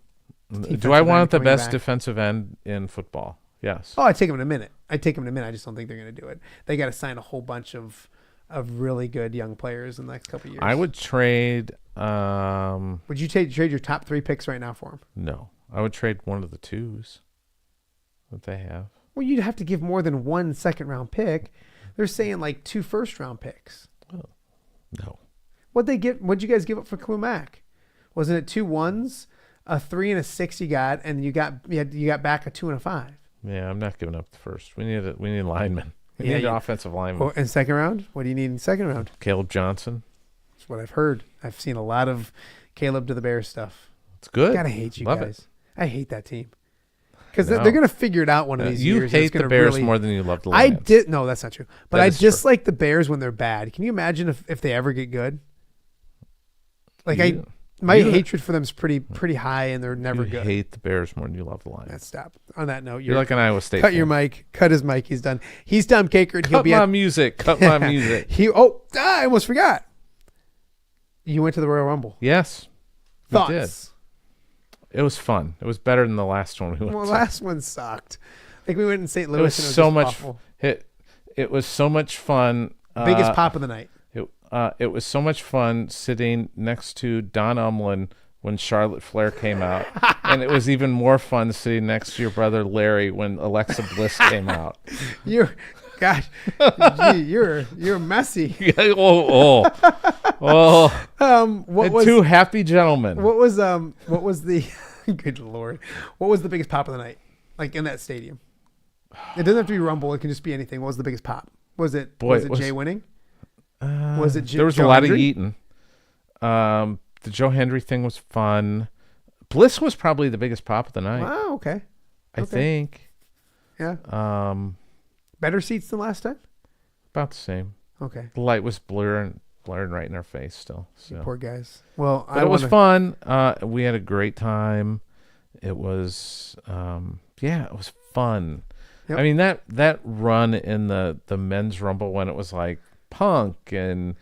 Do I want the best back. defensive end in football? Yes. Oh, I'd take him in a minute. I just don't think they're going to do it. They got to sign a whole bunch of really good young players in the next couple of years. I would trade. Would you trade your top 3 picks right now for him? No, I would trade one of the 2s that they have. Well, you'd have to give more than 1 second-round pick. They're saying 2 first-round picks. Oh, no. What'd you guys give up for Khalil Mack? Wasn't it 2 1s, a 3 and a 6 you got, and you got back a 2 and a 5? Yeah, I'm not giving up the first. We need linemen. We need offensive linemen. Well, in second round? What do you need in second round? Caleb Johnson. That's what I've heard. I've seen a lot of Caleb to the Bears stuff. It's good. Gotta hate you Love guys. it. I hate that team. Because they're going to figure it out one of these years. You hate the Bears more than you love the Lions. No, that's not true. But I dislike the Bears when they're bad. Can you imagine if they ever get good? My hatred for them is pretty high, and they're never good. You hate the Bears more than you love the Lions. Let's stop. On that note, you're like an Iowa State Cut fan. your mic. Cut his mic. He's done. He's Tom Kakert. Cut my music. Cut my music. I almost forgot. You went to the Royal Rumble. Yes. Thoughts? We did. It was fun. It was better than the last one we went to. Well, the last one sucked. We went in St. Louis. It was and so just much. awful. It was so much fun. Biggest pop of the night. It was so much fun sitting next to Don Umlin when Charlotte Flair came out, and it was even more fun sitting next to your brother Larry when Alexa Bliss came out. You're messy. Two happy gentlemen. What was the good Lord? What was the biggest pop of the night? In that stadium? It doesn't have to be Rumble. It can just be anything. What was the biggest pop? Was it Jay winning? Was it there was Joe a lot Hendry? of eating. The Joe Hendry thing was fun. Bliss was probably the biggest pop of the night. Wow, okay. I think. Yeah. Better seats than last time? About the same. Okay. The light was blurring right in our face still. So. You poor guys. Well, but it was fun. We had a great time. It was it was fun. Yep. I mean that run in the men's rumble when it was Punk and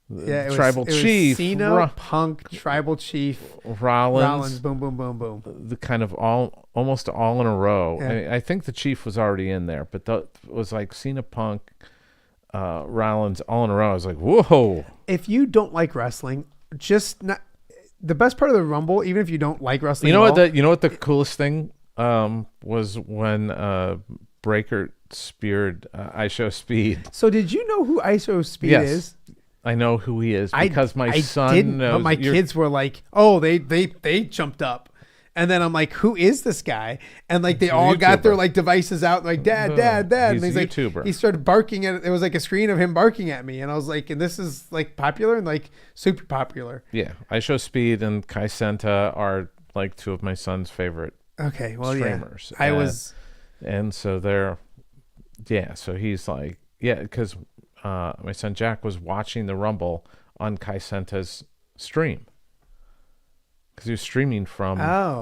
Tribal Chief, Cena, Punk, Tribal Chief, Rollins, boom, boom, boom, boom. The kind of almost all in a row. Yeah. I think the Chief was already in there, but that was Cena, Punk, Rollins all in a row. I was like, whoa. If you don't like wrestling, just not the best part of the Rumble. Even if you don't like wrestling, You know at what? all, You know what the coolest thing was when Breaker speared ISO Speed. So did you know who ISO Speed Yes. is? I know who he is because my son didn't, knows. but my kids were like, "Oh, they jumped up," and then I'm like, "Who is this guy?" And like they He's a all got their YouTuber. like devices out, like Dad. He's And a like, YouTuber. he started barking at it. It was like a screen of him barking at me, and I was like, "And this is like popular and like super popular." Yeah, ISO Speed and Kai Senta are like two of my son's favorite Okay, well, streamers. yeah, I was. And so they're, yeah, so he's like, yeah, because my son Jack was watching the Rumble on Kai Senta's stream. Because he was streaming from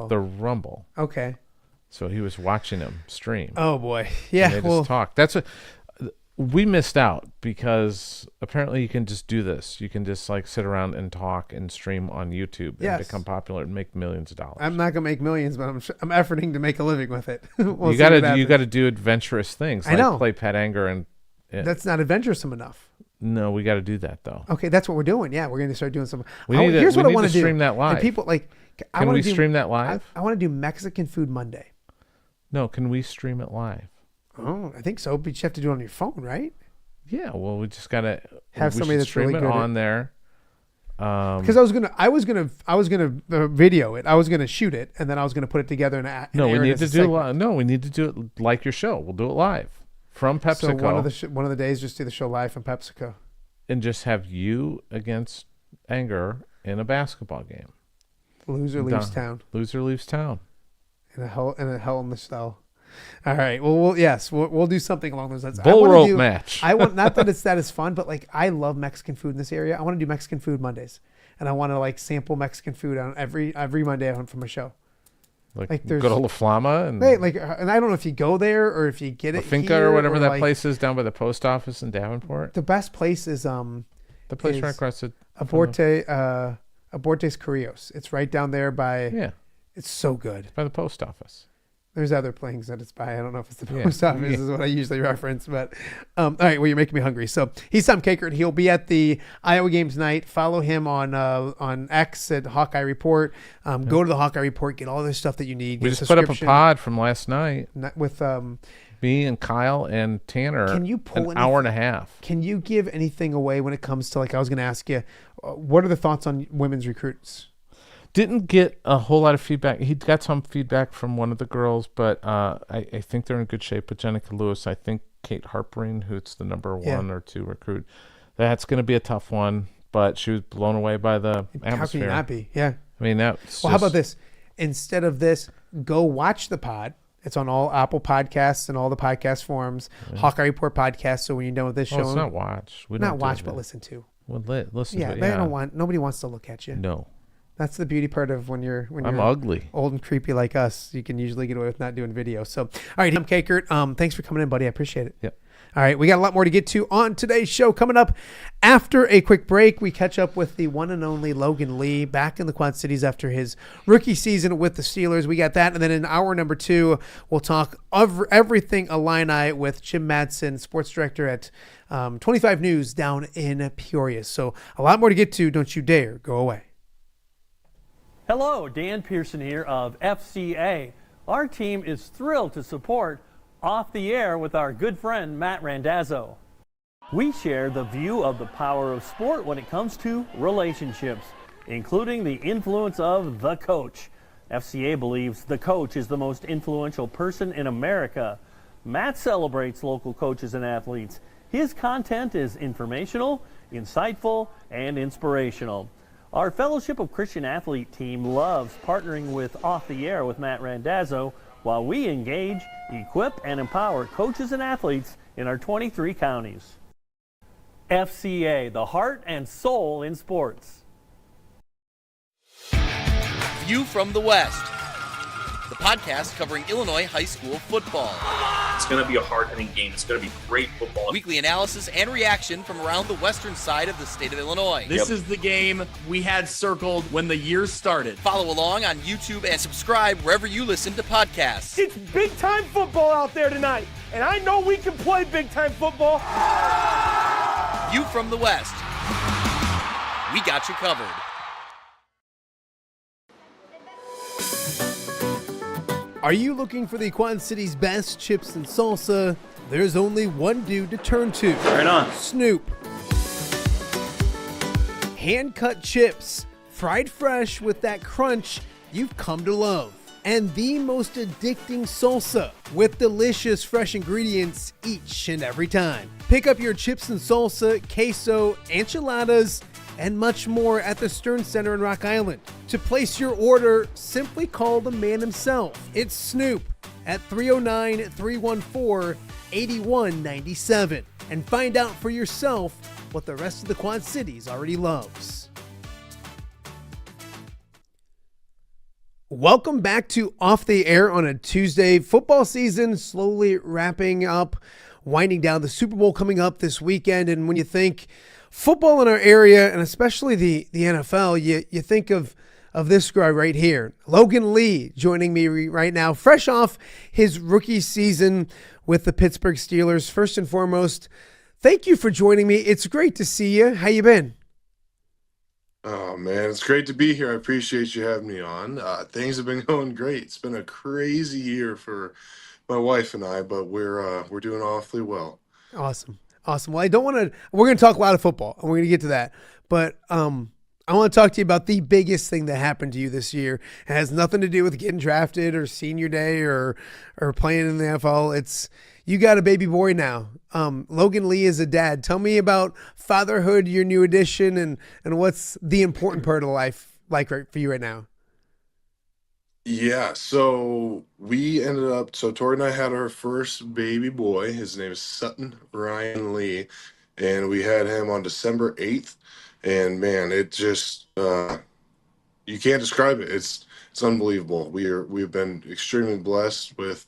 the Rumble. Okay. So he was watching him stream. Oh boy, And yeah. they Well, just talked. That's what we missed out because apparently you can just do this. You can just like sit around and talk and stream on YouTube and Yes. become popular and make millions of dollars. I'm not gonna make millions, but I'm efforting to make a living with it. We'll you see what you happens. got to do adventurous things. I Like know. play Pet Anger and That's not adventuresome enough. no, we got to do that though. Okay, that's what we're doing. Yeah, we're going to start doing some. Here's what I need want to do. stream that And live. people like. I Can wanna we do- stream that live? I want to do Mexican Food Monday. No, can we stream it live? Oh, I think so. But you have to do it on your phone, right? Yeah, well, we just gotta Have we somebody should that's stream really it good at- on there. Because I was gonna video it. I was gonna shoot it, and then I was gonna put it together and No, we air it need as to a do segment. we need to do it like your show. We'll do it live from So PepsiCo one of the days, just do the show live from PepsiCo. and just have you against Anger in a basketball game. Loser leaves Done. town Loser leaves town. in a hell in the cell. All right. Well, we'll do something along those lines. Bull rope match. I want not that it's that is fun, but like I love Mexican food in this area. I want to do Mexican food Mondays, and I want to like sample Mexican food on every Monday from a show. Like there's- go to La Flama and Hey, like, and I don't know if you go there or if you get La it Finca here or whatever that like, place is down by the post office in Davenport. The best place is The place is right across the Abortes Carrillos. It's right down there by. yeah, It's so good. by the post office. There's other things that it's by. I don't know if it's the Yeah. post office Yeah. is what I usually reference, but all right. Well, you're making me hungry. So he's Tom Kakert. He'll be at the Iowa game tonight. Follow him on X at Hawkeye Report. Go to the Hawkeye Report. Get all the stuff that you need. We Get just put up a subscription. pod from last night. With Me and Kyle and Tanner. Can you pull an hour and a half? Can you give anything away when it comes to, like, I was going to ask you, what are the thoughts on women's recruits? Didn't get a whole lot of feedback. He got some feedback from one of the girls, but I think they're in good shape with Jenica Lewis. I think Kate Harpering, who's the number 1 or 2 recruit, that's going to be a tough one, but she was blown away by the atmosphere. How can you not be? Yeah. I mean, that's Well, how about this? Instead of this, go watch the pod. It's on all Apple Podcasts and all the podcast forums. Hawkeye Report podcast. So when you're done with this show, it's not watch. We not don't do watch, that. but listen to. Well, listen Yeah, to it. they Yeah. don't want. Nobody wants to look at you. No. That's the beauty part of when you're I'm ugly. old and creepy like us. You can usually get away with not doing video. So, all right, Tom Kakert, thanks for coming in, buddy. I appreciate it. Yep. All right, we got a lot more to get to on today's show. Coming up after a quick break, we catch up with the one and only Logan Lee back in the Quad Cities after his rookie season with the Steelers. We got that. And then in hour number 2, we'll talk of everything Illini with Jim Mattson, sports director at 25 News down in Peoria. So a lot more to get to. Don't you dare go away. Hello, Dan Pearson here of FCA. Our team is thrilled to support Off the Air with our good friend Matt Randazzo. We share the view of the power of sport when it comes to relationships, including the influence of the coach. FCA believes the coach is the most influential person in America. Matt celebrates local coaches and athletes. His content is informational, insightful, and inspirational. Our Fellowship of Christian Athlete team loves partnering with Off the Air with Matt Randazzo while we engage, equip, and empower coaches and athletes in our 23 counties. FCA, the heart and soul in sports. View from the West, the podcast covering Illinois high school football. It's going to be a hard-hitting game. It's going to be great football. Weekly analysis and reaction from around the western side of the state of Illinois. This is the game we had circled when the year started. Follow along on YouTube and subscribe wherever you listen to podcasts. It's big-time football out there tonight. and I know we can play big-time football. You from the West. We got you covered. Are you looking for the Quad City's best chips and salsa? There's only one dude to turn to. Right on. Snoop. Hand-cut chips, fried fresh with that crunch you've come to love. And the most addicting salsa with delicious fresh ingredients each and every time. Pick up your chips and salsa, queso, enchiladas, and much more at the Stern Center in Rock Island. To place your order, simply call the man himself. It's Snoop at 309-314-8197 and find out for yourself what the rest of the Quad Cities already loves. Welcome back to Off the Air on a Tuesday. Football season slowly wrapping up, winding down. The Super Bowl coming up this weekend, and when you think football in our area, and especially the NFL, you think of this guy right here, Logan Lee, joining me right now, fresh off his rookie season with the Pittsburgh Steelers. First and foremost, thank you for joining me. It's great to see you. How you been? Oh, man, it's great to be here. I appreciate you having me on. Things have been going great. It's been a crazy year for my wife and I, but we're doing awfully well. Awesome. Well, we're going to talk a lot of football, and we're going to get to that. But I want to talk to you about the biggest thing that happened to you this year. It has nothing to do with getting drafted or senior day or playing in the NFL. You got a baby boy now. Logan Lee is a dad. Tell me about fatherhood, your new addition, and what's the important part of life like right for you right now. Yeah, so Tori and I had our first baby boy. His name is Sutton Ryan Lee, and we had him on December 8th. And man, it just you can't describe it. It's unbelievable. We've been extremely blessed with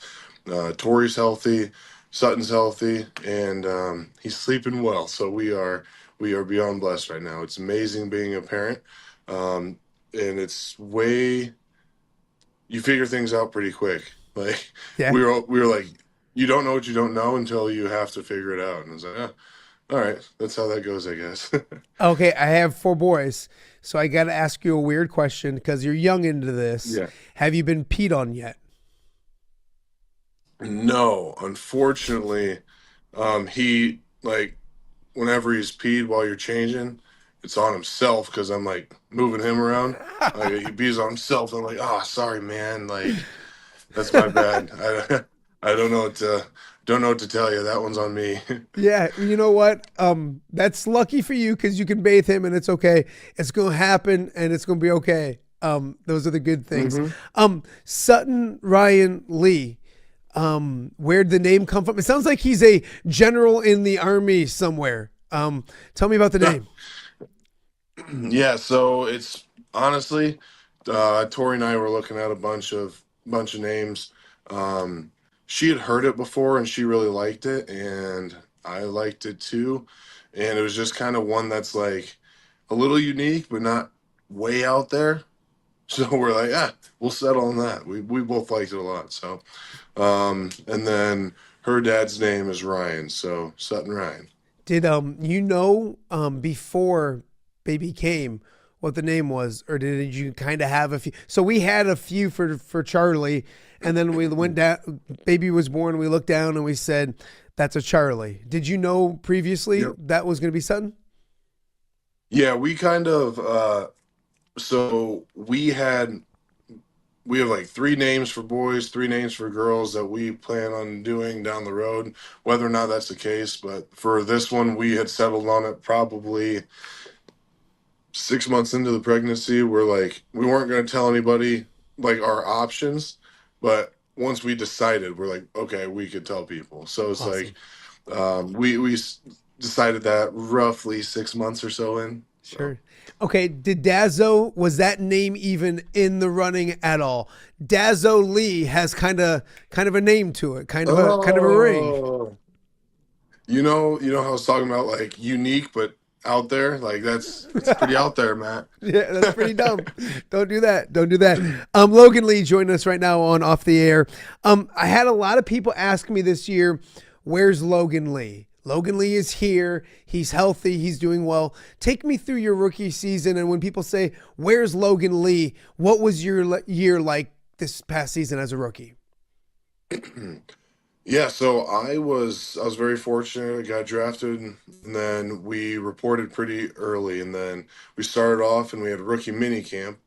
Tori's healthy, Sutton's healthy, and he's sleeping well. So we are beyond blessed right now. It's amazing being a parent, and it's you figure things out pretty quick. Like we were like, you don't know what you don't know until you have to figure it out. And I was like, all right, that's how that goes, I guess. Okay, I have 4 boys, so I got to ask you a weird question because you're young into this. Yeah. Have you been peed on yet? No, unfortunately, he whenever he's peed while you're changing, it's on himself because I'm like moving him around. He pees on himself. I'm like, oh, sorry, man. Like, that's my bad. I don't know what to tell you. That one's on me. Yeah, you know what? That's lucky for you because you can bathe him and it's okay. It's gonna happen and it's gonna be okay. Those are the good things. Mm-hmm. Sutton Ryan Lee. Where'd the name come from? It sounds like he's a general in the Army somewhere. Tell me about the name. Yeah, so it's honestly, Tori and I were looking at a bunch of names. She had heard it before and she really liked it, and I liked it too. And it was just kind of one that's like a little unique, but not way out there. So we're like, we'll settle on that. We both liked it a lot. So, and then her dad's name is Ryan, so Sutton Ryan. Did before baby came what the name was, or did you kind of have a few? So we had a few for Charlie, and then we went down. Baby was born. We looked down and we said, "That's a Charlie." Did you know previously that was going to be Sutton? Yeah, we kind of. So we have like 3 names for boys, 3 names for girls that we plan on doing down the road, whether or not that's the case. But for this one, we had settled on it probably 6 months into the pregnancy. We're like, we weren't going to tell anybody like our options, but once we decided, we're like, okay, we could tell people. So it's awesome. Like, we decided that roughly 6 months or so in. Sure. Okay, was that name even in the running at all? Dazzo Lee has kind of a name to it, kind of a ring. You know how I was talking about like unique, but out there. Like it's pretty out there, Matt. Yeah, that's pretty dumb. Don't do that. Don't do that. Logan Lee joining us right now on Off the Air. I had a lot of people ask me this year, where's Logan Lee? Logan Lee is here. He's healthy. He's doing well. Take me through your rookie season. And when people say, where's Logan Lee? What was your year like this past season as a rookie? Yeah, so I was very fortunate. I got drafted, and then we reported pretty early, and then we started off, and we had a rookie mini camp,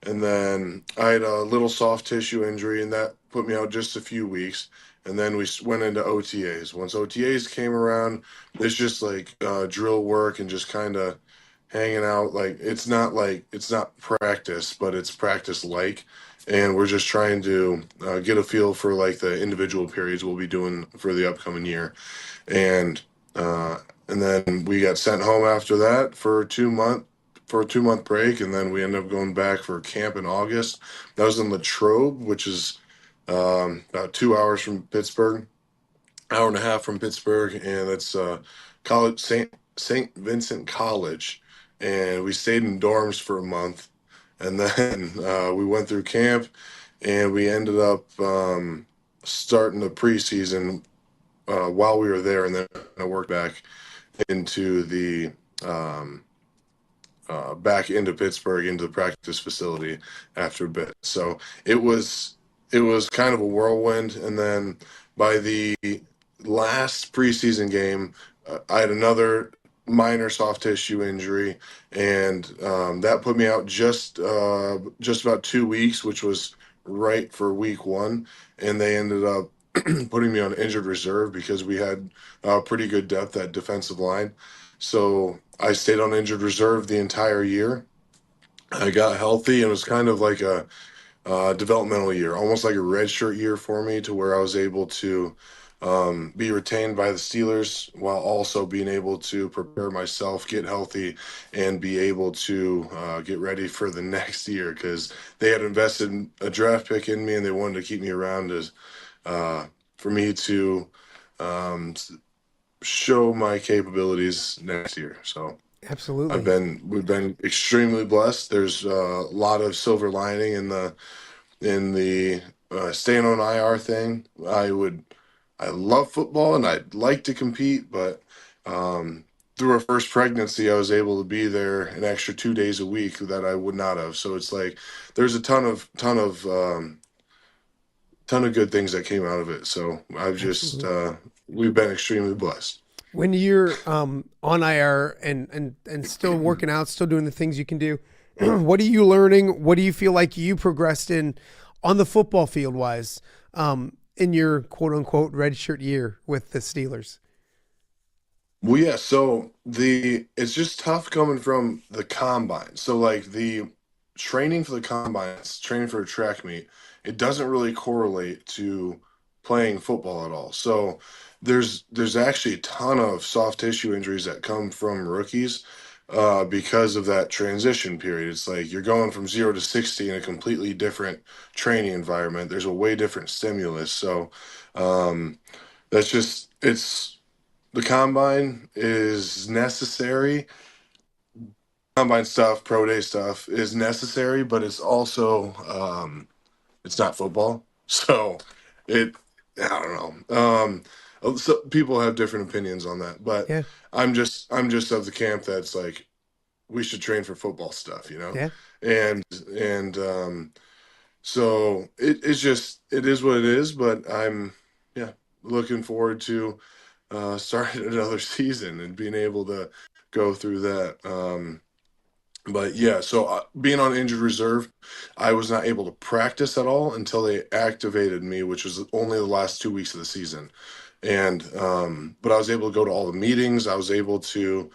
and then I had a little soft tissue injury, and that put me out just a few weeks, and then we went into OTAs. Once OTAs came around, it's just like drill work and just kind of hanging out. Like it's not practice, but it's practice like. And we're just trying to get a feel for like the individual periods we'll be doing for the upcoming year, and then we got sent home after that for a 2-month break, and then we ended up going back for camp in August. That was in Latrobe, which is about 2 hours from Pittsburgh, hour and a half from Pittsburgh, and it's college St. Vincent College, and we stayed in dorms for a month. And then we went through camp, and we ended up starting the preseason while we were there, and then I worked back into the back into Pittsburgh, into the practice facility after a bit. So it was kind of a whirlwind. And then by the last preseason game, I had another minor soft tissue injury, and that put me out just about 2 weeks, which was right for week one. And they ended up putting me on injured reserve because we had pretty good depth at defensive line. So I stayed on injured reserve the entire year. I got healthy, and it was kind of like a developmental year, almost like a redshirt year for me, to where I was able to be retained by the Steelers while also being able to prepare myself, get healthy, and be able to get ready for the next year, because they had invested a draft pick in me, and they wanted to keep me around as for me to show my capabilities next year. So absolutely, we've been extremely blessed. There's a lot of silver lining in the staying on IR thing. I love football, and I'd like to compete, but through our first pregnancy, I was able to be there an extra 2 days a week that I would not have. So it's like there's a ton of good things that came out of it. So I've just we've been extremely blessed. When you're on IR and still working out, still doing the things you can do, what are you learning? What do you feel like you progressed in on the football field wise in your quote unquote redshirt year with the Steelers? Well, yeah. So it's just tough coming from the combine. So like the training for the combines, training for a track meet, it doesn't really correlate to playing football at all. So there's actually a ton of soft tissue injuries that come from rookies because of that transition period. It's like you're going from 0 to 60 in a completely different training environment. There's a way different stimulus. So that's just the combine is necessary. Combine stuff, pro day stuff is necessary, but it's also it's not football. So I don't know. So people have different opinions on that, but Yeah. I'm just of the camp that's like we should train for football stuff, you know? Yeah. And so it is what it is, but I'm looking forward to starting another season and being able to go through that. But yeah, so being on injured reserve, I was not able to practice at all until they activated me, which was only the last 2 weeks of the season. And but I was able to go to all the meetings. I was able to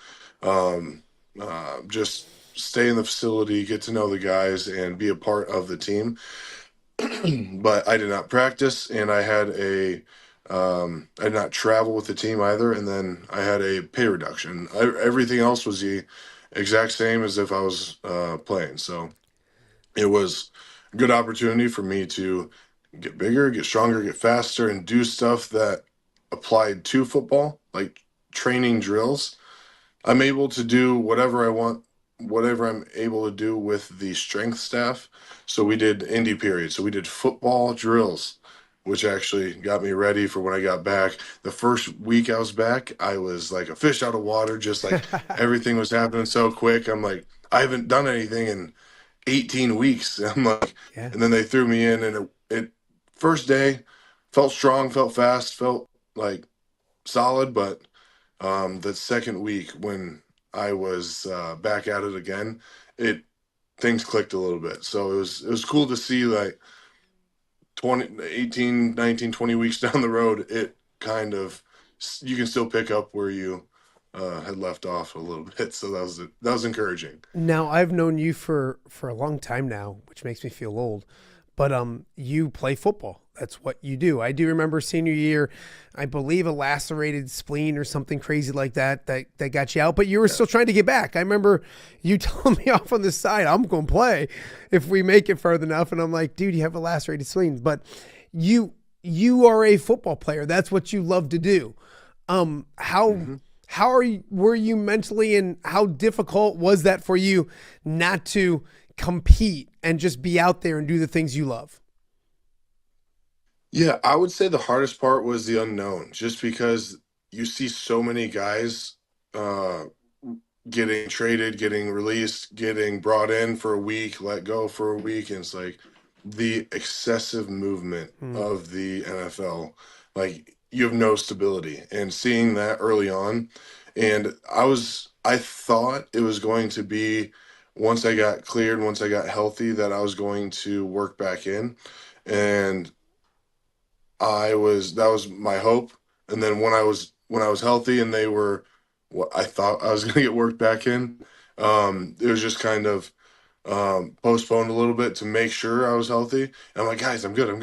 just stay in the facility, get to know the guys, and be a part of the team. But I did not practice, and I did not travel with the team either. And then I had a pay reduction. Everything else was the exact same as if I was playing. So it was a good opportunity for me to get bigger, get stronger, get faster, and do stuff that applied to football, like training drills. I'm able to do whatever I want, whatever I'm able to do with the strength staff. So we did indie periods. So we did football drills, which actually got me ready for when I got back. The first week I was back, I was like a fish out of water, just like everything was happening so quick. I'm like, I haven't done anything in 18 weeks. I'm like, Yeah. and then they threw me in, and it first day felt strong, felt fast, felt like solid, but the second week when I was back at it again, it things clicked a little bit. So it was cool to see, like 18, 19, 20 weeks down the road, it kind of, you can still pick up where you had left off a little bit. So that was encouraging. Now, I've known you for a long time now, which makes me feel old. But you play football. That's what you do. I do remember senior year, I believe a lacerated spleen or something crazy like that got you out, but you were still trying to get back. I remember you telling me off on the side, I'm going to play if we make it further enough. And I'm like, dude, you have a lacerated spleen. But you are a football player. That's what you love to do. How were you mentally, and how difficult was that for you not to compete and just be out there and do the things you love? Yeah, I would say the hardest part was the unknown, just because you see so many guys uh, getting traded, getting released, getting brought in for a week, let go for a week. And it's like the excessive movement of the NFL. Like, you have no stability. And seeing that early on, and I thought it was going to be, once I got cleared, once I got healthy, that I was going to work back in. And that was my hope. And then when I was healthy and they were what I thought I was going to get worked back in, it was just kind of postponed a little bit to make sure I was healthy. And I'm like, guys, I'm good. And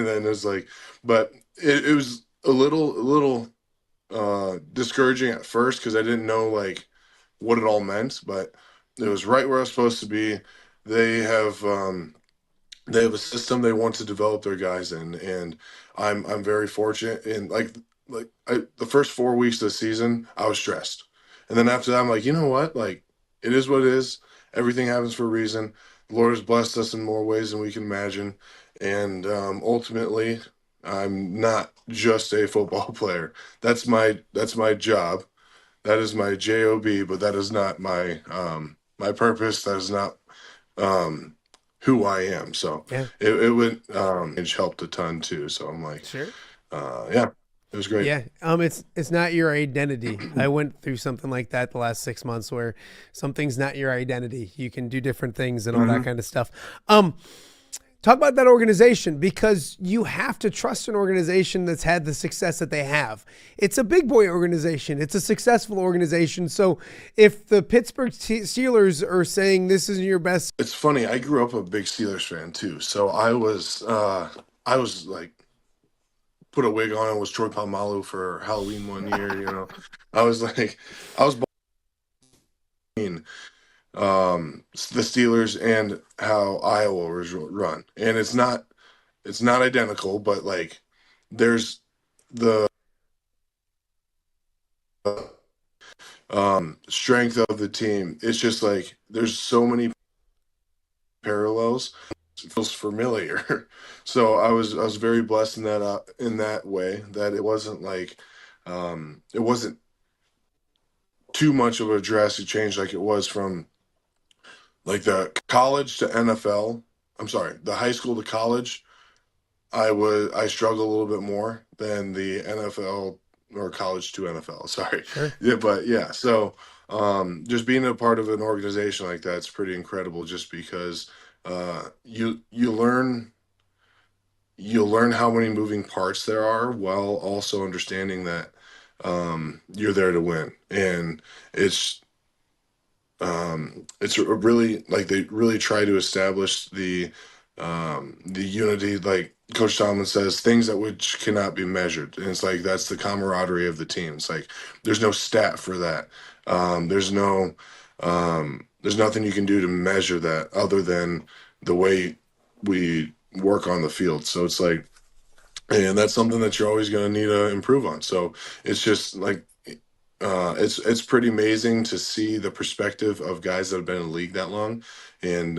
then it was like, but it was a little discouraging at first, because I didn't know like what it all meant, but it was right where I was supposed to be. They have they have a system they want to develop their guys in, and I'm very fortunate. And the first 4 weeks of the season, I was stressed, and then after that, I'm like, you know what? Like, it is what it is. Everything happens for a reason. The Lord has blessed us in more ways than we can imagine, and ultimately, I'm not just a football player. That's my job. That is my job, but that is not my purpose. That is not who I am. So Yeah. it would it helped a ton too. So I'm like, Sure. Yeah, it was great. Yeah. It's not your identity. I went through something like that the last 6 months, where something's not your identity. You can do different things and all that kind of stuff. Talk about that organization, because you have to trust an organization that's had the success that they have. It's a big boy organization. It's a successful organization. So if the Pittsburgh Steelers are saying this isn't your best. It's funny. I grew up a big Steelers fan too. So I was like, put a wig on and was Troy Polamalu for Halloween one year. I was the Steelers and how Iowa was run, and it's not identical, but like there's the strength of the team. It's just like there's so many parallels. It feels familiar. So I was very blessed in that way, that it wasn't like it wasn't too much of a drastic change like it was from like the college to NFL. I'm sorry, the high school to college. I struggle a little bit more than the NFL or college to NFL. Sorry. Sure. Yeah, but yeah. So just being a part of an organization like that's pretty incredible, just because you learn how many moving parts there are, while also understanding that you're there to win. And it's really, like, they really try to establish the unity, like Coach Tomlin says, things that which cannot be measured. And it's like, that's the camaraderie of the team. It's like, there's no stat for that. There's nothing you can do to measure that other than the way we work on the field. So it's like, and that's something that you're always going to need to improve on. So it's just like, it's pretty amazing to see the perspective of guys that have been in the league that long, and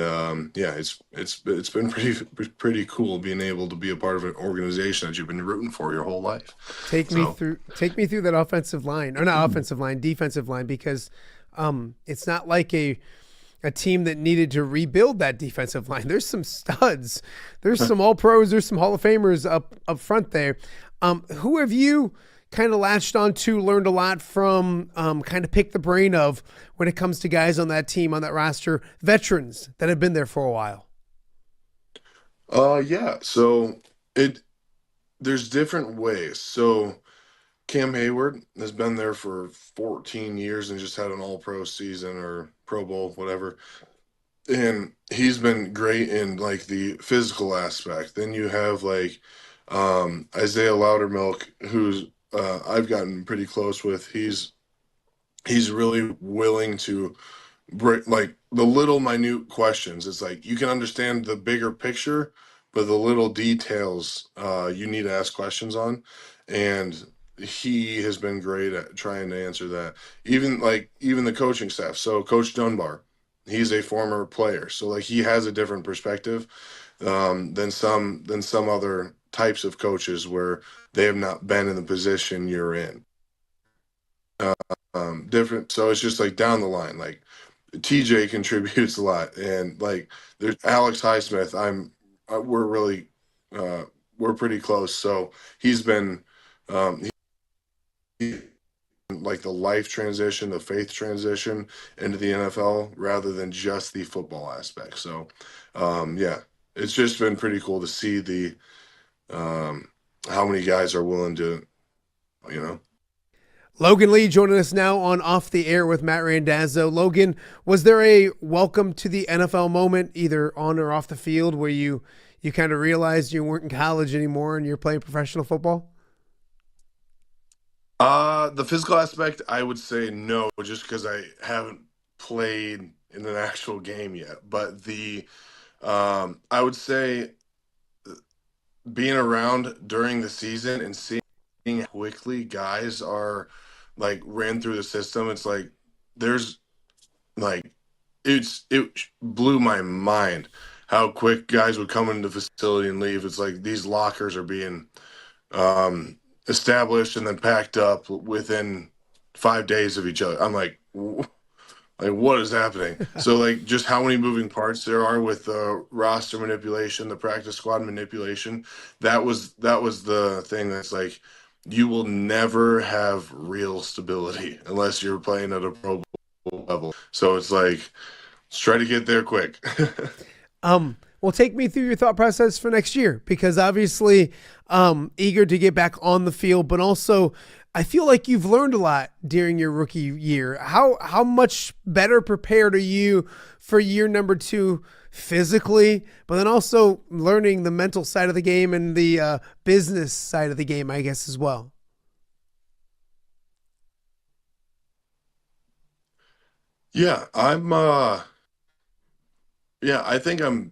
yeah, it's been pretty cool being able to be a part of an organization that you've been rooting for your whole life. Take me through that offensive line, or not offensive line, defensive line, because it's not like a team that needed to rebuild that defensive line. There's some studs, there's some all pros, there's some Hall of Famers up front there. Who have you kind of latched on to, learned a lot from, kind of pick the brain of when it comes to guys on that team, on that roster, veterans that have been there for a while? Yeah, so there's different ways. So Cam Hayward has been there for 14 years and just had an all-pro season or Pro Bowl, whatever. And he's been great in like the physical aspect. Then you have like Isaiah Loudermilk, who's I've gotten pretty close with. He's really willing to break like the little minute questions. It's like you can understand the bigger picture, but the little details you need to ask questions on. And he has been great at trying to answer that. Even the coaching staff. So Coach Dunbar, he's a former player, so like he has a different perspective than some other types of coaches where they have not been in the position you're in. Different. So it's just like down the line, like TJ contributes a lot, and like there's Alex Highsmith. We're pretty close. So he's been like the life transition, the faith transition into the NFL rather than just the football aspect. So, yeah, it's just been pretty cool to see the how many guys are willing to, Logan Lee joining us now on Off the Air with Matt Randazzo. Logan, was there a welcome to the NFL moment, either on or off the field, where you kind of realized you weren't in college anymore and you're playing professional football? The physical aspect, I would say no, just because I haven't played in an actual game yet. But I would say being around during the season and seeing how quickly guys are like ran through the system. It's like there's like it blew my mind how quick guys would come into the facility and leave. It's like these lockers are being established and then packed up within 5 days of each other. I'm like what is happening? So like just how many moving parts there are with the roster manipulation, the practice squad manipulation. That was the thing that's like you will never have real stability unless you're playing at a Pro Bowl level. So it's like let's try to get there quick. Well, take me through your thought process for next year, because obviously eager to get back on the field, but also I feel like you've learned a lot during your rookie year. How much better prepared are you for year number 2 physically, but then also learning the mental side of the game and the business side of the game, I guess, as well? Yeah, I think I'm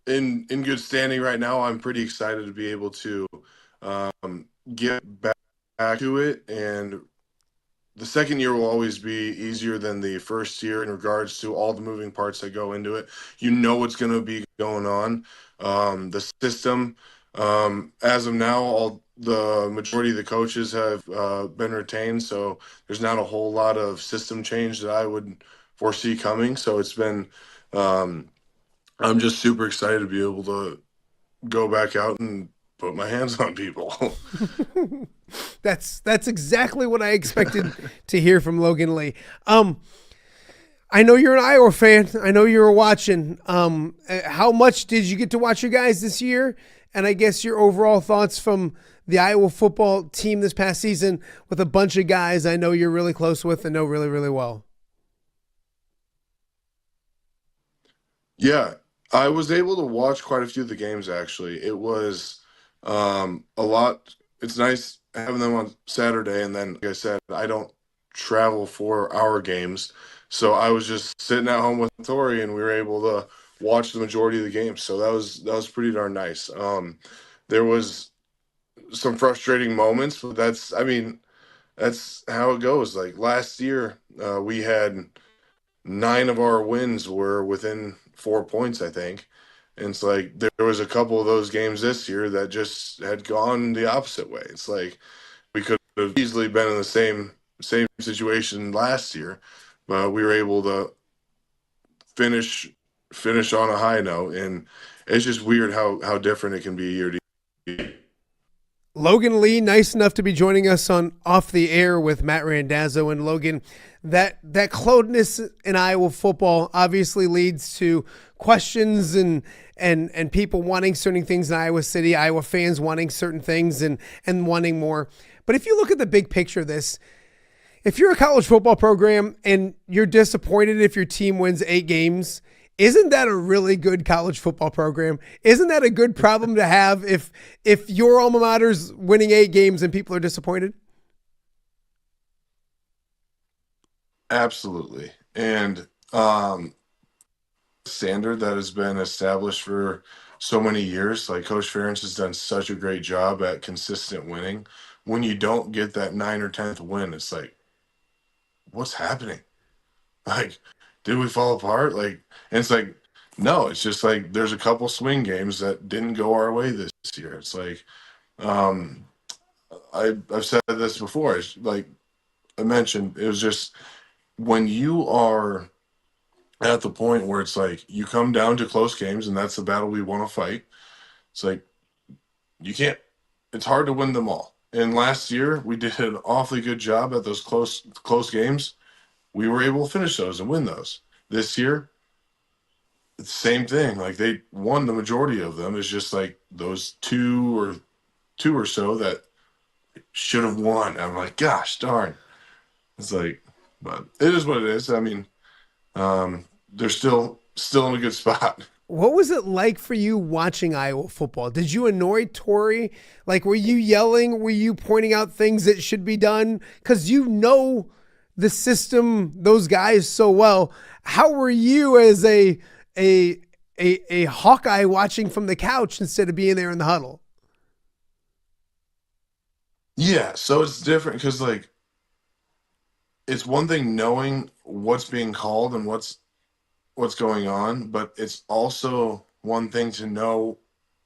in good standing right now. I'm pretty excited to be able to get back to it, and the second year will always be easier than the first year in regards to all the moving parts that go into it. You know what's going to be going on. The system, as of now, the majority of the coaches have been retained, so there's not a whole lot of system change that I would foresee coming. So it's been I'm just super excited to be able to go back out and put my hands on people. That's exactly what I expected to hear from Logan Lee. I know you're an Iowa fan. I know you were watching. How much did you get to watch your guys this year? And I guess your overall thoughts from the Iowa football team this past season with a bunch of guys I know you're really close with and know really, really well. Yeah, I was able to watch quite a few of the games, actually. It was a lot. It's nice having them on Saturday, and then, like I said, I don't travel for our games. So I was just sitting at home with Tori, and we were able to watch the majority of the games. So that was pretty darn nice. There was some frustrating moments, but that's how it goes. Like last year, we had 9 of our wins were within 4 points, I think. And it's like there was a couple of those games this year that just had gone the opposite way. It's like we could have easily been in the same situation last year, but we were able to finish on a high note. And it's just weird how different it can be year to year. Logan Lee, nice enough to be joining us on Off the Air with Matt Randazzo. And Logan, that closeness in Iowa football obviously leads to questions and people wanting certain things in Iowa City, Iowa fans wanting certain things and wanting more. But if you look at the big picture of this, if you're a college football program and you're disappointed if your team wins 8 games, isn't that a really good college football program? Isn't that a good problem to have if your alma mater's winning 8 games and people are disappointed? Absolutely. And standard that has been established for so many years, like Coach Ferentz has done such a great job at consistent winning. When you don't get that 9th or 10th win, it's like, what's happening? Like, did we fall apart? Like, and it's like, no, it's just like there's a couple swing games that didn't go our way this year. It's like, I've said this before. It's like I mentioned, it was just when you are at the point where it's like you come down to close games and that's the battle we want to fight. It's like you can't. It's hard to win them all. And last year we did an awfully good job at those close games. We were able to finish those and win those. This year, it's the same thing. Like they won the majority of them. It's just like those two or so that should have won. I'm like, gosh darn. It's like, but it is what it is. I mean, they're still in a good spot. What was it like for you watching Iowa football? Did you annoy Tori? Like, were you yelling? Were you pointing out things that should be done? Because you know the system, those guys so well. How were you as a Hawkeye watching from the couch instead of being there in the huddle? Yeah, so it's different because like it's one thing knowing what's being called and what's going on, but it's also one thing to know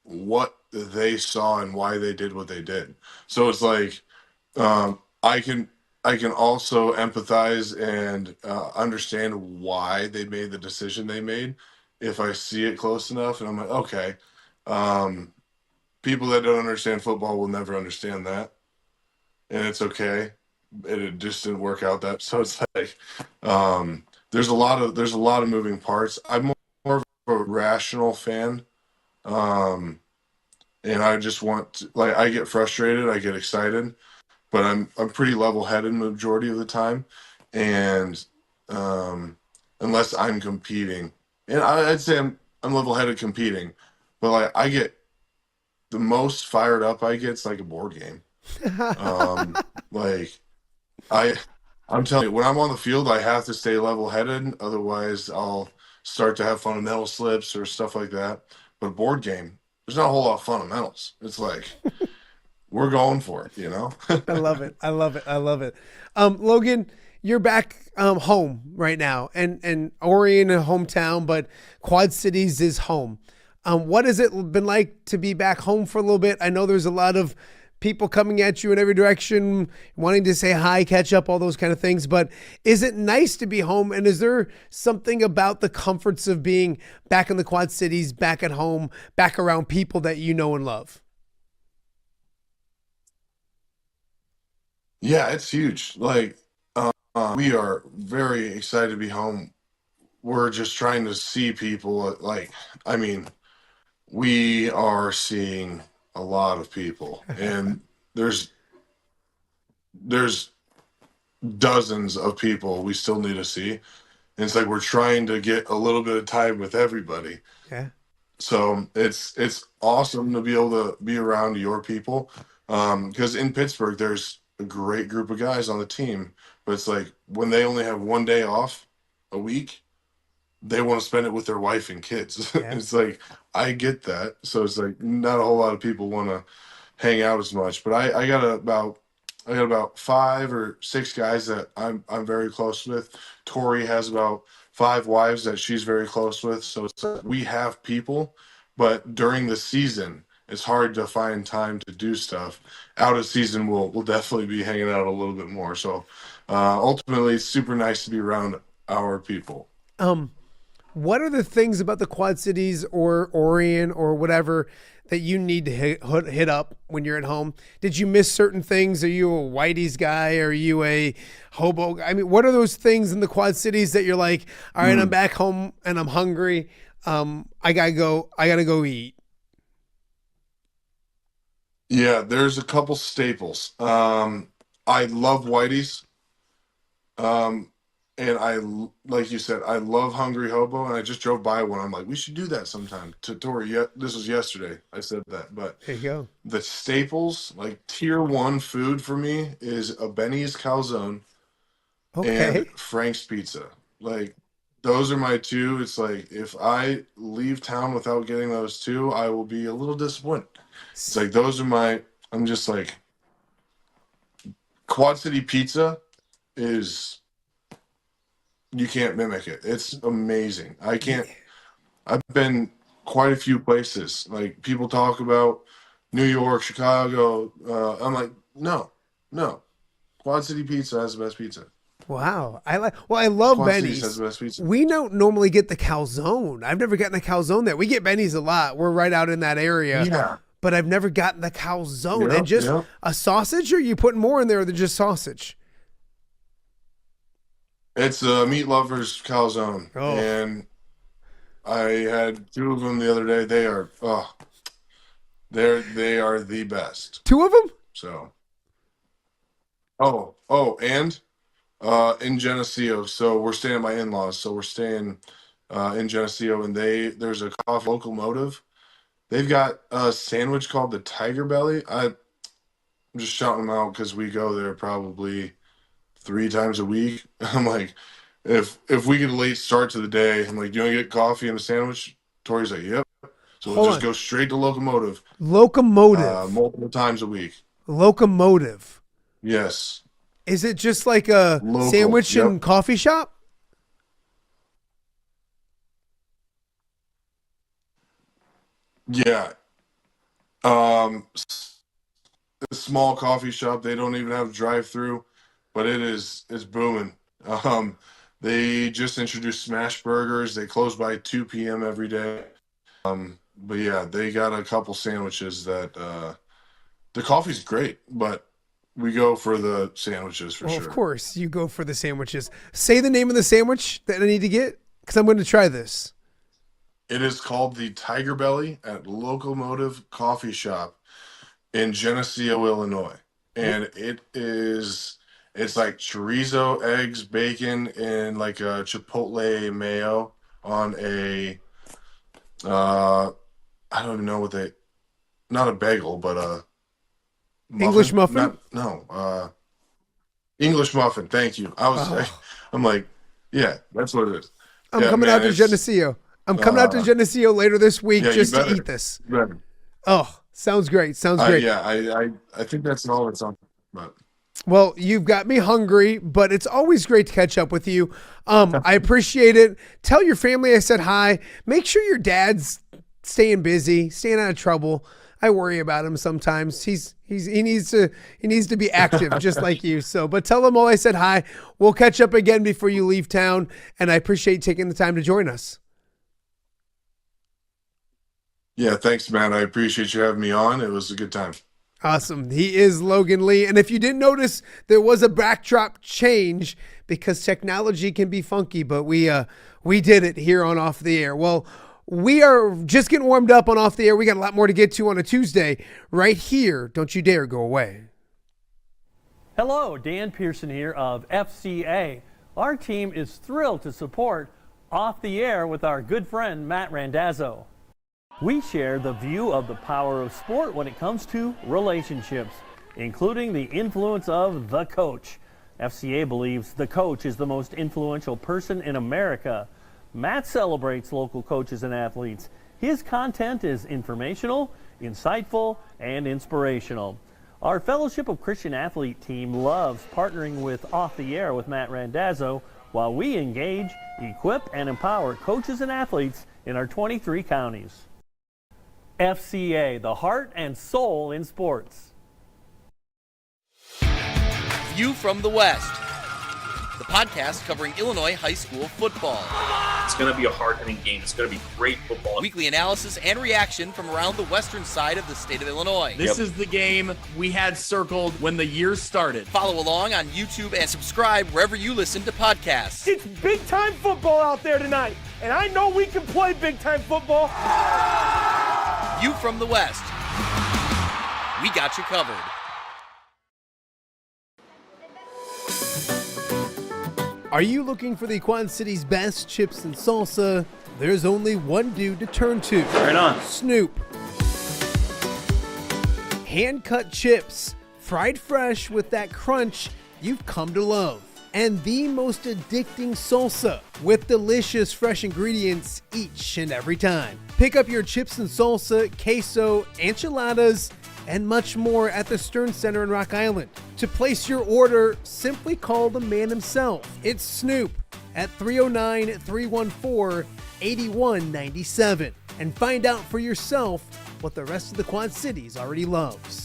what they saw and why they did what they did. So it's like I can also empathize and understand why they made the decision they made if I see it close enough, and I'm like, okay, people that don't understand football will never understand that, and it's okay. It just didn't work out that. So it's like there's a lot of moving parts. I'm more of a rational fan, and I just want to, like, I get frustrated, I get excited, but I'm pretty level-headed majority of the time, and unless I'm competing, and I'd say I'm level-headed competing, but like I get the most fired up I get, it's like a board game. Like I'm telling you, when I'm on the field, I have to stay level-headed, otherwise I'll start to have fundamental slips or stuff like that. But a board game, there's not a whole lot of fundamentals. It's like we're going for it, you know? I love it. I love it. I love it. Logan, you're back home right now, and Orion, a hometown, but Quad Cities is home. What has it been like to be back home for a little bit? I know there's a lot of people coming at you in every direction, wanting to say hi, catch up, all those kind of things. But is it nice to be home? And is there something about the comforts of being back in the Quad Cities, back at home, back around people that you know and love? Yeah, it's huge. Like, we are very excited to be home. We're just trying to see people. Like, I mean, we are seeing a lot of people, and there's dozens of people we still need to see. And it's like we're trying to get a little bit of time with everybody. Yeah. So it's awesome to be able to be around your people. Because in Pittsburgh, there's a great group of guys on the team, but it's like when they only have one day off a week, they want to spend it with their wife and kids. Yeah. It's like, I get that. So it's like not a whole lot of people want to hang out as much, but I got about I got about 5 or 6 guys that I'm very close with. Tori has about 5 wives that she's very close with. So it's we have people, but during the season, it's hard to find time to do stuff. Out of season, we'll definitely be hanging out a little bit more. So ultimately, it's super nice to be around our people. What are the things about the Quad Cities or Orion or whatever that you need to hit up when you're at home? Did you miss certain things? Are you a Whitey's guy? Are you a hobo? I mean, what are those things in the Quad Cities that you're like, all right, I'm back home and I'm hungry. I gotta go eat. Yeah, there's a couple staples. I love Whitey's. And like you said, I love Hungry Hobo, and I just drove by one. I'm like, we should do that sometime. To Tori, this was yesterday. I said that, but there you go. The staples, like tier 1 food for me, is a Benny's calzone and Frank's Pizza. Like those are my 2. It's like if I leave town without getting those 2, I will be a little disappointed. It's like those are I'm just like, Quad City pizza is. You can't mimic it. It's amazing. I've been quite a few places. Like people talk about New York, Chicago. I'm like, no. Quad City Pizza has the best pizza. Wow. I love Quad Benny's. has the best pizza. We don't normally get the calzone. I've never gotten a calzone there. We get Benny's a lot. We're right out in that area. Yeah. But I've never gotten the calzone. Yep, and just a sausage, or are you putting more in there than just sausage? It's a Meat Lover's calzone, and I had 2 of them the other day. They are the best. 2 of them? So, and in Geneseo. So we're staying at my in-laws. So we're staying in Geneseo, and there's a coffee locomotive. They've got a sandwich called the Tiger Belly. I'm just shouting them out because we go there probably 3 times a week. I'm like, if we get a late start to the day, I'm like, do you want to get coffee and a sandwich? Tori's like, yep. So we'll just go straight to Locomotive. Multiple times a week. Locomotive. Yes. Is it just like a sandwich and coffee shop? Yeah. A small coffee shop. They don't even have drive-through, but it's booming. They just introduced smash burgers. They close by 2 p.m. every day. But yeah, they got a couple sandwiches that the coffee's great, but we go for the sandwiches for sure. Of course, you go for the sandwiches. Say the name of the sandwich that I need to get, because I'm going to try this. It is called the Tiger Belly at Locomotive Coffee Shop in Geneseo, Illinois. And it's like chorizo, eggs, bacon, and like a chipotle mayo on a, I don't even know what not a bagel, but a muffin. English muffin? English muffin. Thank you. I'm like, yeah, that's what it is. I'm coming out to Geneseo. I'm coming out to Geneseo later this week just to eat this. Oh, sounds great. Sounds great. Yeah, I think that's all it's on. But. Well, you've got me hungry, but it's always great to catch up with you. I appreciate it. Tell your family I said hi. Make sure your dad's staying busy, staying out of trouble. I worry about him sometimes. He needs to be active just like you. So, but tell him all I said hi. We'll catch up again before you leave town, and I appreciate taking the time to join us. Yeah, thanks, man. I appreciate you having me on. It was a good time. Awesome. He is Logan Lee. And if you didn't notice, there was a backdrop change because technology can be funky, but we did it here on Off the Air. Well, we are just getting warmed up on Off the Air. We got a lot more to get to on a Tuesday right here. Don't you dare go away. Hello, Dan Pearson here of FCA. Our team is thrilled to support Off the Air with our good friend Matt Randazzo. We share the view of the power of sport when it comes to relationships, including the influence of the coach. FCA believes the coach is the most influential person in America. Matt celebrates local coaches and athletes. His content is informational, insightful, and inspirational. Our Fellowship of Christian Athlete team loves partnering with Off the Air with Matt Randazzo while we engage, equip, and empower coaches and athletes in our 23 counties. FCA, the heart and soul in sports. View from the West, the podcast covering Illinois high school football. It's going to be a hard-hitting game. It's going to be great football. Weekly analysis and reaction from around the western side of the state of Illinois. This is the game we had circled when the year started. Follow along on YouTube and subscribe wherever you listen to podcasts. It's big-time football out there tonight, and I know we can play big-time football. View from the West. We got you covered. Are you looking for the Quad City's best chips and salsa? There's only one dude to turn to. Right on. Snoop. Hand-cut chips, fried fresh with that crunch you've come to love. And the most addicting salsa with delicious fresh ingredients each and every time. Pick up your chips and salsa, queso, enchiladas, and much more at the Stern Center in Rock Island. To place your order, simply call the man himself. It's Snoop at 309-314-8197 and find out for yourself what the rest of the Quad Cities already loves.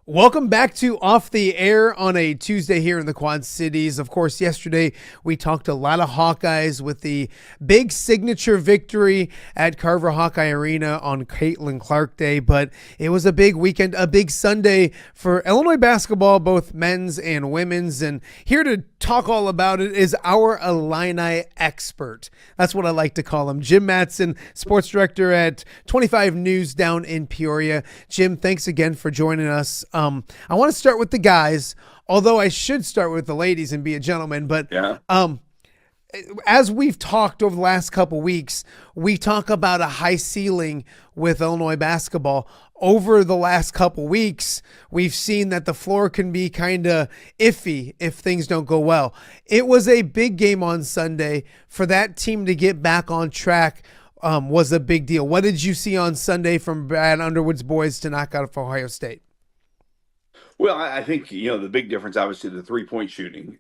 Welcome back to Off the Air on a Tuesday here in the Quad Cities. Of course, yesterday we talked a lot of Hawkeyes with the big signature victory at Carver Hawkeye Arena on Caitlin Clark Day, but it was a big weekend, a big Sunday for Illinois basketball, both men's and women's. And here to talk all about it is our Illini expert. That's what I like to call him. Jim Mattson, sports director at 25 News down in Peoria. Jim, thanks again for joining us. I want to start with the guys, although I should start with the ladies and be a gentleman. But as we've talked over the last couple weeks, we talk about a high ceiling with Illinois basketball. Over the last couple weeks, we've seen that the floor can be kind of iffy if things don't go well. It was a big game on Sunday. For that team to get back on track was a big deal. What did you see on Sunday from Brad Underwood's boys to knock out Ohio State? Well, I think, the big difference, obviously, the three-point shooting.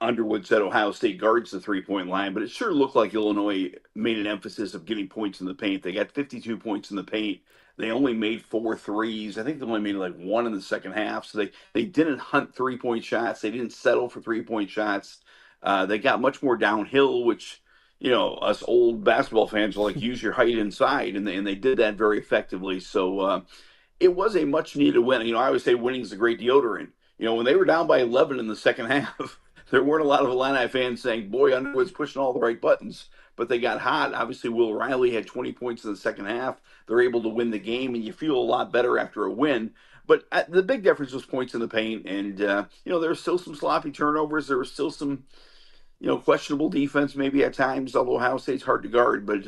Underwood said Ohio State guards the three-point line, but it sure looked like Illinois made an emphasis of getting points in the paint. They got 52 points in the paint. They only made 4 threes. I think they only made like 1 in the second half. So they didn't hunt three-point shots. They didn't settle for three-point shots. They got much more downhill, which, us old basketball fans are like, use your height inside, and they did that very effectively. So, it was a much needed win. I always say winning is a great deodorant. When they were down by 11 in the second half, there weren't a lot of Illini fans saying, boy, Underwood's pushing all the right buttons. But they got hot. Obviously, Will Riley had 20 points in the second half. They're able to win the game, and you feel a lot better after a win. But the big difference was points in the paint. And, there were still some sloppy turnovers. There was still some, questionable defense maybe at times, although Ohio State's hard to guard. But,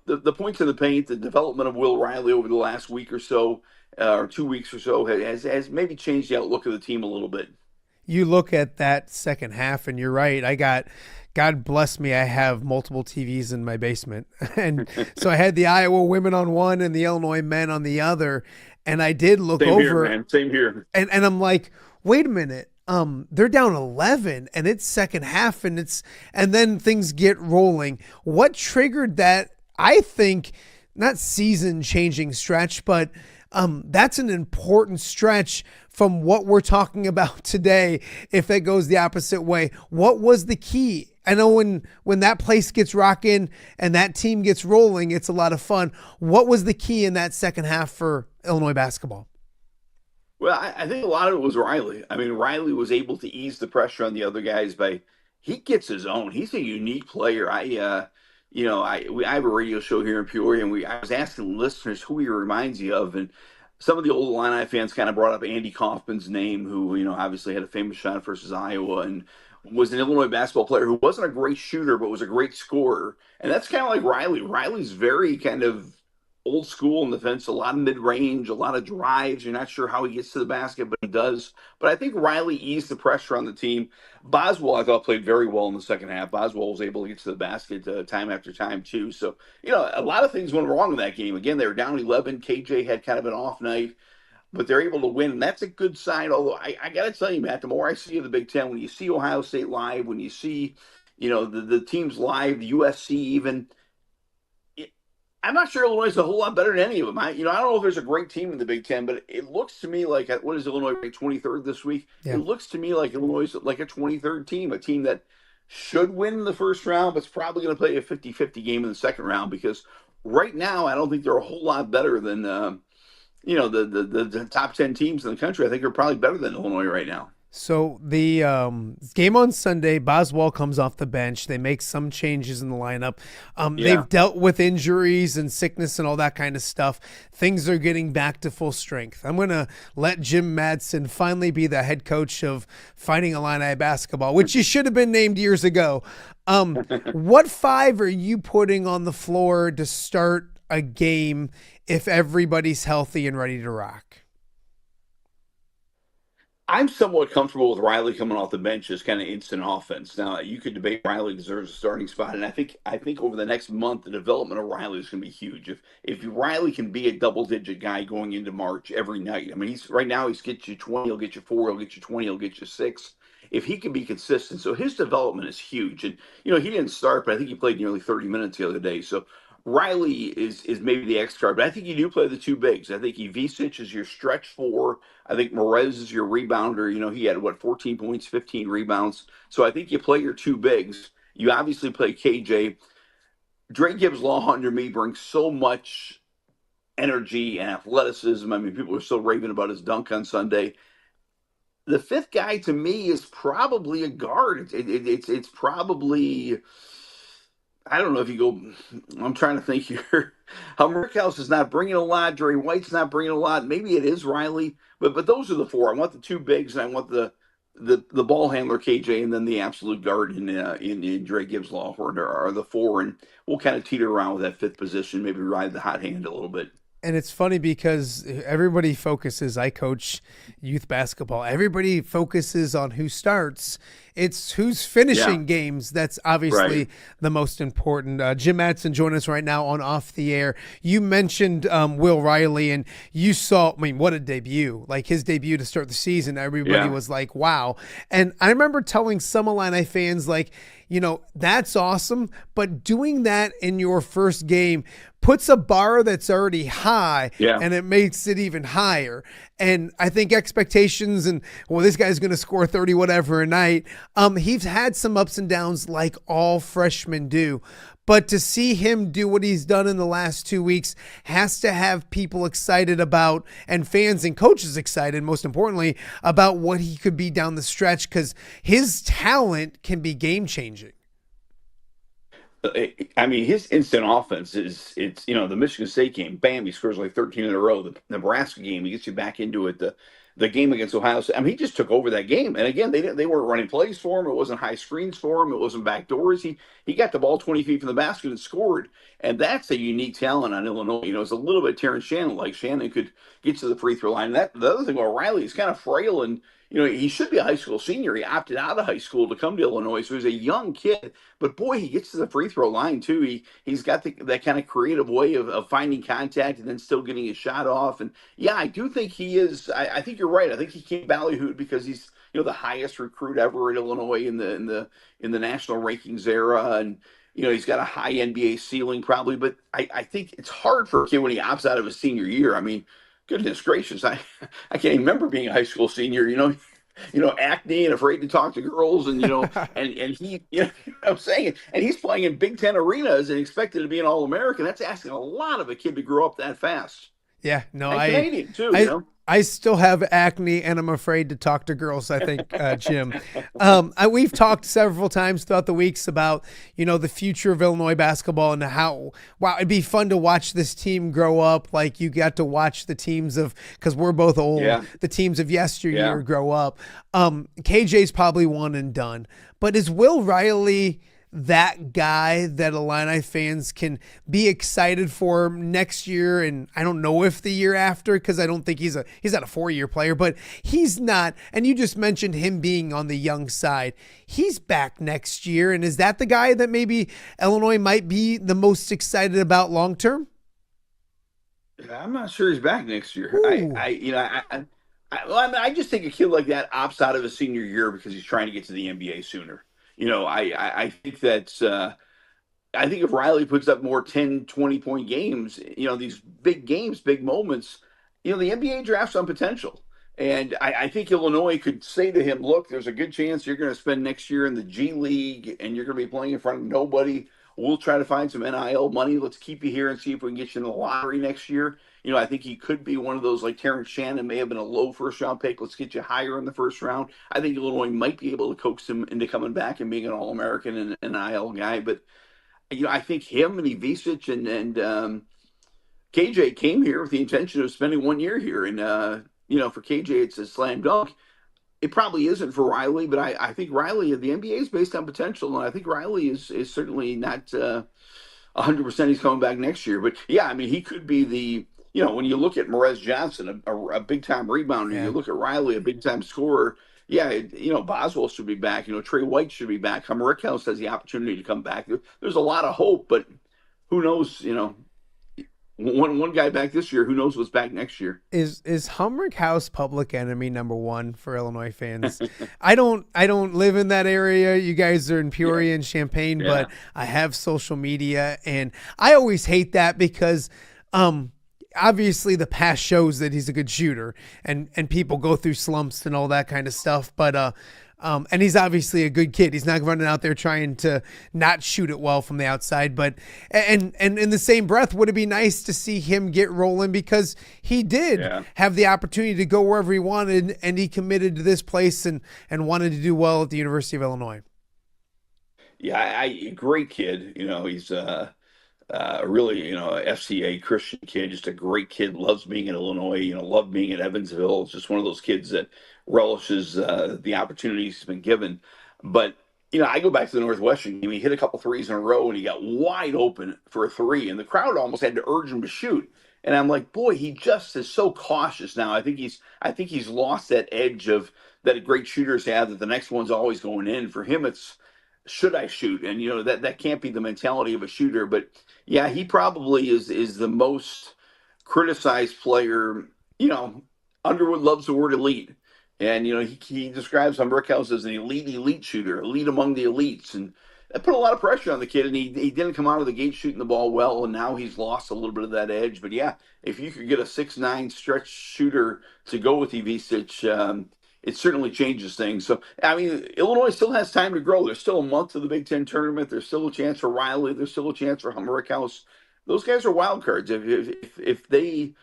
the points in the paint, the development of Will Riley over the last week or so, or 2 weeks or so, has maybe changed the outlook of the team a little bit. You look at that second half, and you're right. God bless me, I have multiple TVs in my basement. And so I had the Iowa women on one and the Illinois men on the other. And I did look Same over. Here, man. Same here. And I'm like, wait a minute. They're down 11 and it's second half and then things get rolling. What triggered that? I think not season changing stretch, but that's an important stretch from what we're talking about today. If it goes the opposite way, what was the key? I know when that place gets rocking and that team gets rolling, it's a lot of fun. What was the key in that second half for Illinois basketball? Well, I think a lot of it was Riley. I mean, Riley was able to ease the pressure on the other guys he gets his own. He's a unique player. I have a radio show here in Peoria, and I was asking listeners who he reminds you of, and some of the old Illini fans kind of brought up Andy Kaufman's name, who obviously had a famous shot versus Iowa, and was an Illinois basketball player who wasn't a great shooter, but was a great scorer. And that's kind of like Riley. Riley's very kind of old school in the fence, a lot of mid-range, a lot of drives. You're not sure how he gets to the basket, but he does. But I think Riley eased the pressure on the team. Boswell, I thought, played very well in the second half. Boswell was able to get to the basket time after time, too. So, a lot of things went wrong in that game. Again, they were down 11. KJ had kind of an off night, but they're able to win, and that's a good sign. Although I got to tell you, Matt, the more I see of the Big Ten, when you see Ohio State live, when you see, the teams live, USC even, I'm not sure Illinois is a whole lot better than any of them. I don't know if there's a great team in the Big Ten, but it looks to me like, what is Illinois ranked 23rd this week? Yeah. It looks to me like Illinois is like a 23rd team, a team that should win the first round, but it's probably going to play a 50-50 game in the second round, because right now I don't think they're a whole lot better than, the top 10 teams in the country. I think they're probably better than Illinois right now. So the game on Sunday, Boswell comes off the bench. They make some changes in the lineup. They've dealt with injuries and sickness and all that kind of stuff. Things are getting back to full strength. I'm going to let Jim Mattson finally be the head coach of Fighting Illini basketball, which he should have been named years ago. What five are you putting on the floor to start a game if everybody's healthy and ready to rock? I'm somewhat comfortable with Riley coming off the bench as kind of instant offense. Now, you could debate Riley deserves a starting spot, and I think over the next month, the development of Riley is going to be huge. If Riley can be a double-digit guy going into March every night, I mean, right now he's get you 20, he'll get you 4, he'll get you 20, he'll get you 6. If he can be consistent, so his development is huge. And he didn't start, but I think he played nearly 30 minutes the other day. So Riley is maybe the X card, but I think you do play the two bigs. I think Ivisic is your stretch 4. I think Merez is your rebounder. He had 14 points, 15 rebounds. So I think you play your two bigs. You obviously play KJ. Drake Gibbs Law under me brings so much energy and athleticism. I mean, people are still raving about his dunk on Sunday. The fifth guy to me is probably a guard. It's probably, I don't know if you go, I'm trying to think here. Merkhouse is not bringing a lot. Dre White's not bringing a lot. Maybe it is Riley, but those are the 4. I want the two bigs, and I want the ball handler KJ, and then the absolute guard in Dre Gibbs Law are the 4, and we'll kind of teeter around with that 5th position, maybe ride the hot hand a little bit. And it's funny because everybody focuses, I coach youth basketball, everybody focuses on who starts. It's who's finishing games. That's obviously the most important. Jim Mattson joining us right now on Off the Air. You mentioned Will Riley, and you saw, what a debut. Like his debut to start the season, everybody was like, wow. And I remember telling some Illini fans, that's awesome, but doing that in your first game puts a bar that's already high, and it makes it even higher. And I think expectations and, this guy's going to score 30 whatever a night. He's had some ups and downs like all freshmen do. But to see him do what he's done in the last 2 weeks has to have people excited about, and fans and coaches excited, most importantly, about what he could be down the stretch, because his talent can be game-changing. I mean, his instant offense it's the Michigan State game, bam, he scores like 13 in a row. The Nebraska game, he gets you back into it. The game against Ohio State, he just took over that game. And again, they weren't running plays for him. It wasn't high screens for him. It wasn't back doors. He got the ball 20 feet from the basket and scored. And that's a unique talent on Illinois. It's a little bit Terrence Shannon, like Shannon could get to the free throw line. And the other thing about Riley, he's kind of frail, and he should be a high school senior. He opted out of high school to come to Illinois, so he's a young kid. But boy, he gets to the free throw line too. He's got that kind of creative way of finding contact and then still getting his shot off. And I do think he is. I think you're right. I think he came ballyhooed because he's the highest recruit ever at Illinois in the national rankings era, and he's got a high NBA ceiling probably. But I think it's hard for a kid when he opts out of his senior year. Goodness gracious, I can't even remember being a high school senior, acne and afraid to talk to girls, and and he, what I'm saying, and he's playing in Big Ten arenas and expected to be an All-American. That's asking a lot of a kid to grow up that fast. Yeah, no, and Canadian too, I still have acne, and I'm afraid to talk to girls, I think, Jim. We've talked several times throughout the weeks about, the future of Illinois basketball and how, it'd be fun to watch this team grow up like you got to watch the teams because we're both old, the teams of yesteryear grow up. KJ's probably one and done. But is Will Riley that guy that Illini fans can be excited for next year, and I don't know if the year after, because I don't think he's not a 4-year player, but he's not. And you just mentioned him being on the young side. He's back next year, and is that the guy that maybe Illinois might be the most excited about long term? I'm not sure he's back next year. I just think a kid like that opts out of his senior year because he's trying to get to the NBA sooner. I think that's I think if Riley puts up more 10, 20-point games, these big games, big moments, the NBA drafts on potential. And I think Illinois could say to him, look, there's a good chance you're going to spend next year in the G League and you're going to be playing in front of nobody. We'll try to find some NIL money. Let's keep you here and see if we can get you in the lottery next year. I think he could be one of those, like Terrence Shannon may have been a low first-round pick. Let's get you higher in the first round. I think Illinois might be able to coax him into coming back and being an All-American and an NIL guy. But, I think him and Ivisic and KJ came here with the intention of spending 1 year here. And, for KJ, it's a slam dunk. It probably isn't for Riley, but I think Riley, the NBA is based on potential, and I think Riley is certainly not 100% he's coming back next year. But, yeah, I mean, he could be the, when you look at Merez Johnson, a big-time rebounder, you look at Riley, a big-time scorer, Boswell should be back. Trey White should be back. Rickhouse has the opportunity to come back. There's a lot of hope, but who knows, one guy back this year, who knows what's back next year. Is Humrick House public enemy number one for Illinois fans? I don't live in that area. You guys are in Peoria and Champaign, but I have social media, and I always hate that because obviously the past shows that he's a good shooter, and people go through slumps and all that kind of stuff, but and he's obviously a good kid. He's not running out there trying to not shoot it well from the outside. But and in the same breath, would it be nice to see him get rolling, because he did have the opportunity to go wherever he wanted, and he committed to this place and wanted to do well at the University of Illinois. Yeah, great kid. He's really, FCA Christian kid, just a great kid, loves being in Illinois, loved being in Evansville. It's just one of those kids that relishes the opportunities he's been given. But, I go back to the Northwestern game. He hit a couple threes in a row and he got wide open for a three, and the crowd almost had to urge him to shoot. And I'm like, boy, he just is so cautious now. I think he's lost that edge of that great shooters have, that the next one's always going in. For him, it's, should I shoot? And that can't be the mentality of a shooter. But yeah, he probably is the most criticized player. Underwood loves the word elite, and he describes Rickhouse as an elite shooter, elite among the elites, and that put a lot of pressure on the kid. And he didn't come out of the gate shooting the ball well, and now he's lost a little bit of that edge. But yeah, if you could get a 6'9" stretch shooter to go with Ivisic, it certainly changes things. So, I mean, Illinois still has time to grow. There's still a month to the Big Ten tournament. There's still a chance for Riley. There's still a chance for Rickhouse. Those guys are wild cards. If they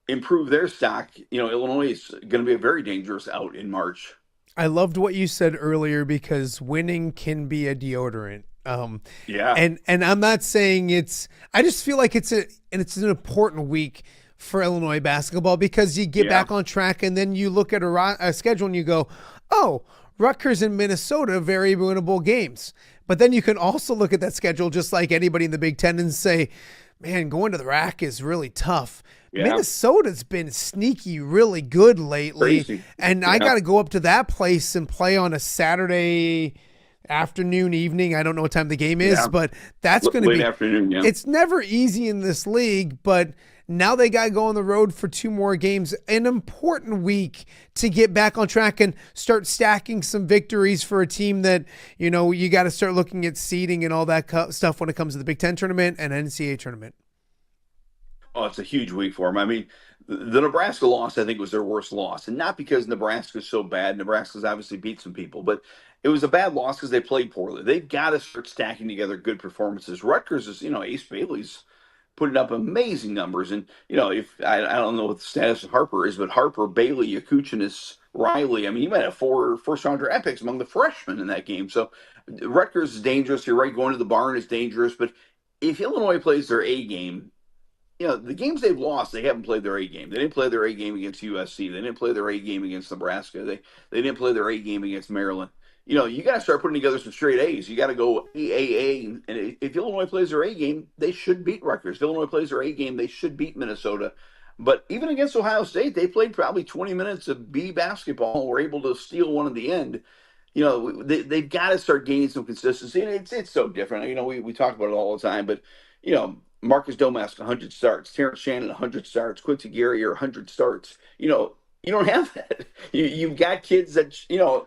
improve their stock, Illinois is going to be a very dangerous out in March. I loved what you said earlier, because winning can be a deodorant. And I'm not saying I just feel like it's an important week for Illinois basketball, because you get back on track, and then you look at a schedule and you go, oh, Rutgers and Minnesota, very winnable games. But then you can also look at that schedule just like anybody in the Big Ten and say, man, going to the rack is really tough. Minnesota's been sneaky really good lately. Crazy. And I got to go up to that place and play on a Saturday afternoon, evening. I don't know what time the game is, but that's going to be afternoon. Yeah. It's never easy in this league, but now they got to go on the road for 2 more games. An important week to get back on track and start stacking some victories for a team that, you got to start looking at seeding and all that stuff when it comes to the Big Ten tournament and NCAA tournament. Oh, it's a huge week for them. I mean, the Nebraska loss, I think, was their worst loss. And not because Nebraska's so bad. Nebraska's obviously beat some people. But it was a bad loss because they played poorly. They've got to start stacking together good performances. Rutgers is, Ace Bailey's putting up amazing numbers. And, if I don't know what the status of Harper is, but Harper, Bailey, Yakuchinis, Riley, I mean, you might have 4 first-round draft picks among the freshmen in that game. So Rutgers is dangerous. You're right, going to the barn is dangerous. But if Illinois plays their A game, the games they've lost, they haven't played their A game. They didn't play their A game against USC. They didn't play their A game against Nebraska. They didn't play their A game against Maryland. you got to start putting together some straight A's. You got to go AAA. And if Illinois plays their A game, they should beat Rutgers. If Illinois plays their A game, they should beat Minnesota. But even against Ohio State, they played probably 20 minutes of B basketball and were able to steal one at the end. They've got to start gaining some consistency. And it's so different. We talk about it all the time. But, Marcus Domask, 100 starts. Terrence Shannon, 100 starts. Quincy Guerrier, 100 starts. You don't have that. You've got kids that,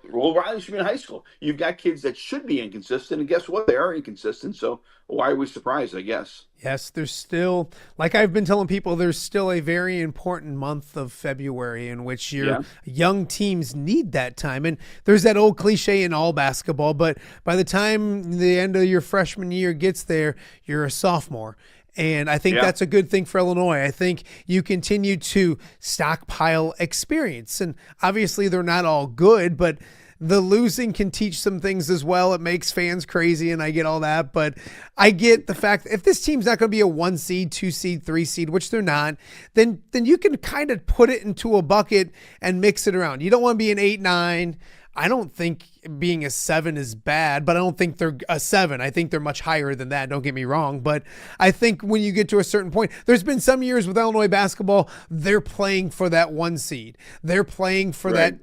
Will Riley should be in high school. You've got kids that should be inconsistent. And guess what? They are inconsistent. So why are we surprised, I guess? Yes, there's still, like I've been telling people, there's still a very important month of February in which your young teams need that time. And there's that old cliche in all basketball, but by the time the end of your freshman year gets there, you're a sophomore. And I think that's a good thing for Illinois. I think you continue to stockpile experience. And obviously they're not all good, but the losing can teach some things as well. It makes fans crazy, and I get all that. But I get the fact that if this team's not going to be a 1 seed, 2 seed, 3 seed, which they're not, then you can kind of put it into a bucket and mix it around. You don't want to be an 8, 9. I don't think being a 7 is bad, but I don't think they're a 7. I think they're much higher than that. Don't get me wrong. But I think when you get to a certain point, there's been some years with Illinois basketball, they're playing for that 1 seed. They're playing for that.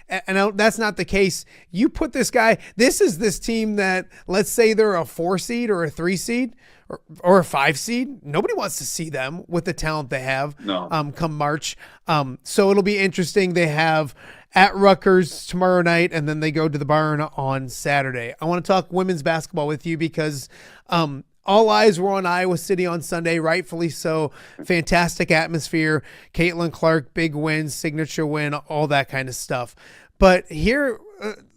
And that's not the case. You put this guy, this is this team that, let's say they're a 4 seed or a 3 seed or a 5 seed. Nobody wants to see them with the talent they have come March. So it'll be interesting. They have at Rutgers tomorrow night, and then they go to the Barn on Saturday. I want to talk women's basketball with you because all eyes were on Iowa City on Sunday, rightfully so. Fantastic atmosphere. Caitlin Clark, big win, signature win, all that kind of stuff. But here,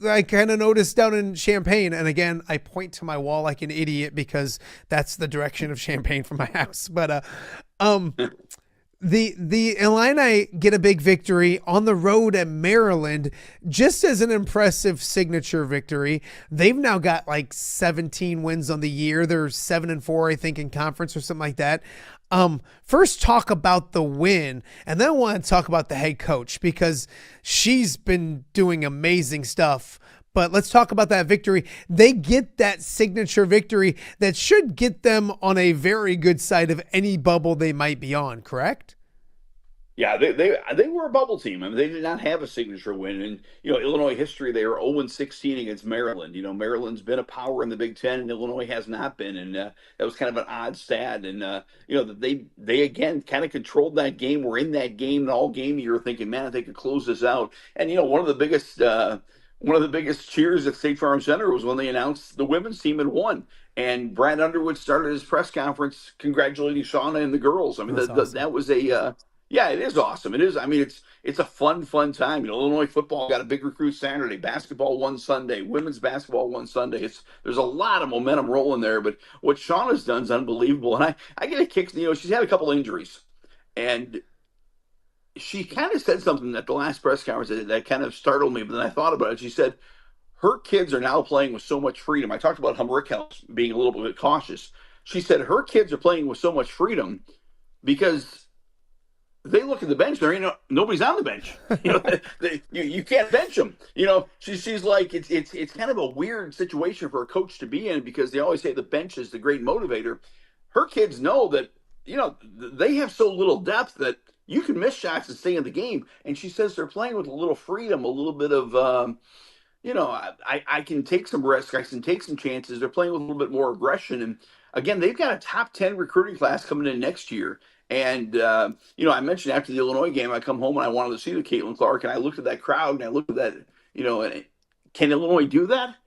I kind of noticed down in Champaign, and again, I point to my wall like an idiot because that's the direction of Champaign from my house. But the Illini get a big victory on the road at Maryland, just as an impressive signature victory. They've now got like 17 wins on the year. They're 7-4, I think, in conference or something like that. First talk about the win, and then I want to talk about the head coach because she's been doing amazing stuff. But let's talk about that victory. They get that signature victory that should get them on a very good side of any bubble they might be on, correct? Yeah, they were a bubble team. I mean, they did not have a signature win. And, Illinois history, they were 0-16 against Maryland. Maryland's been a power in the Big Ten, and Illinois has not been. And that was kind of an odd stat. And, they again kind of controlled that game. Were in that game all game. You were thinking, man, if they could close this out. And, one of the biggest cheers at State Farm Center was when they announced the women's team had won. And Brad Underwood started his press conference congratulating Shauna and the girls. I mean, that was a yeah, it is awesome. It is. I mean, it's a fun time. Illinois football got a big recruit Saturday, basketball one Sunday, women's basketball one Sunday. There's a lot of momentum rolling there. But what Shauna's done is unbelievable. And I get a kick. She's had a couple injuries, and she kind of said something at the last press conference that kind of startled me. But then I thought about it. She said her kids are now playing with so much freedom. I talked about Humrickhouse being a little bit cautious. She said her kids are playing with so much freedom because they look at the bench. There ain't nobody's on the bench. You can't bench them. She's like it's kind of a weird situation for a coach to be in because they always say the bench is the great motivator. Her kids know that they have so little depth that you can miss shots and stay in the game. And she says they're playing with a little freedom, a little bit of I can take some risks, I can take some chances. They're playing with a little bit more aggression. And again, they've got a top 10 recruiting class coming in next year. And, I mentioned after the Illinois game, I come home and I wanted to see the Caitlin Clark, and I looked at that crowd and I looked at that, can Illinois do that?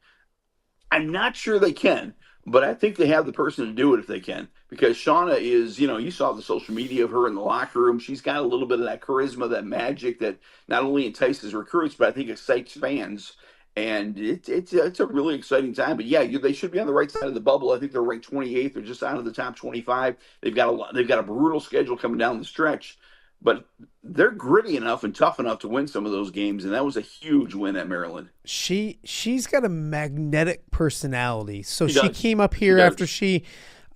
I'm not sure they can, but I think they have the person to do it if they can, because Shauna is, you saw the social media of her in the locker room. She's got a little bit of that charisma, that magic that not only entices recruits, but I think excites fans. And it's a really exciting time. But yeah, they should be on the right side of the bubble. I think they're ranked 28th. They're just out of the top 25. They've got a brutal schedule coming down the stretch, but they're gritty enough and tough enough to win some of those games. And that was a huge win at Maryland. She's got a magnetic personality. So she came up here after she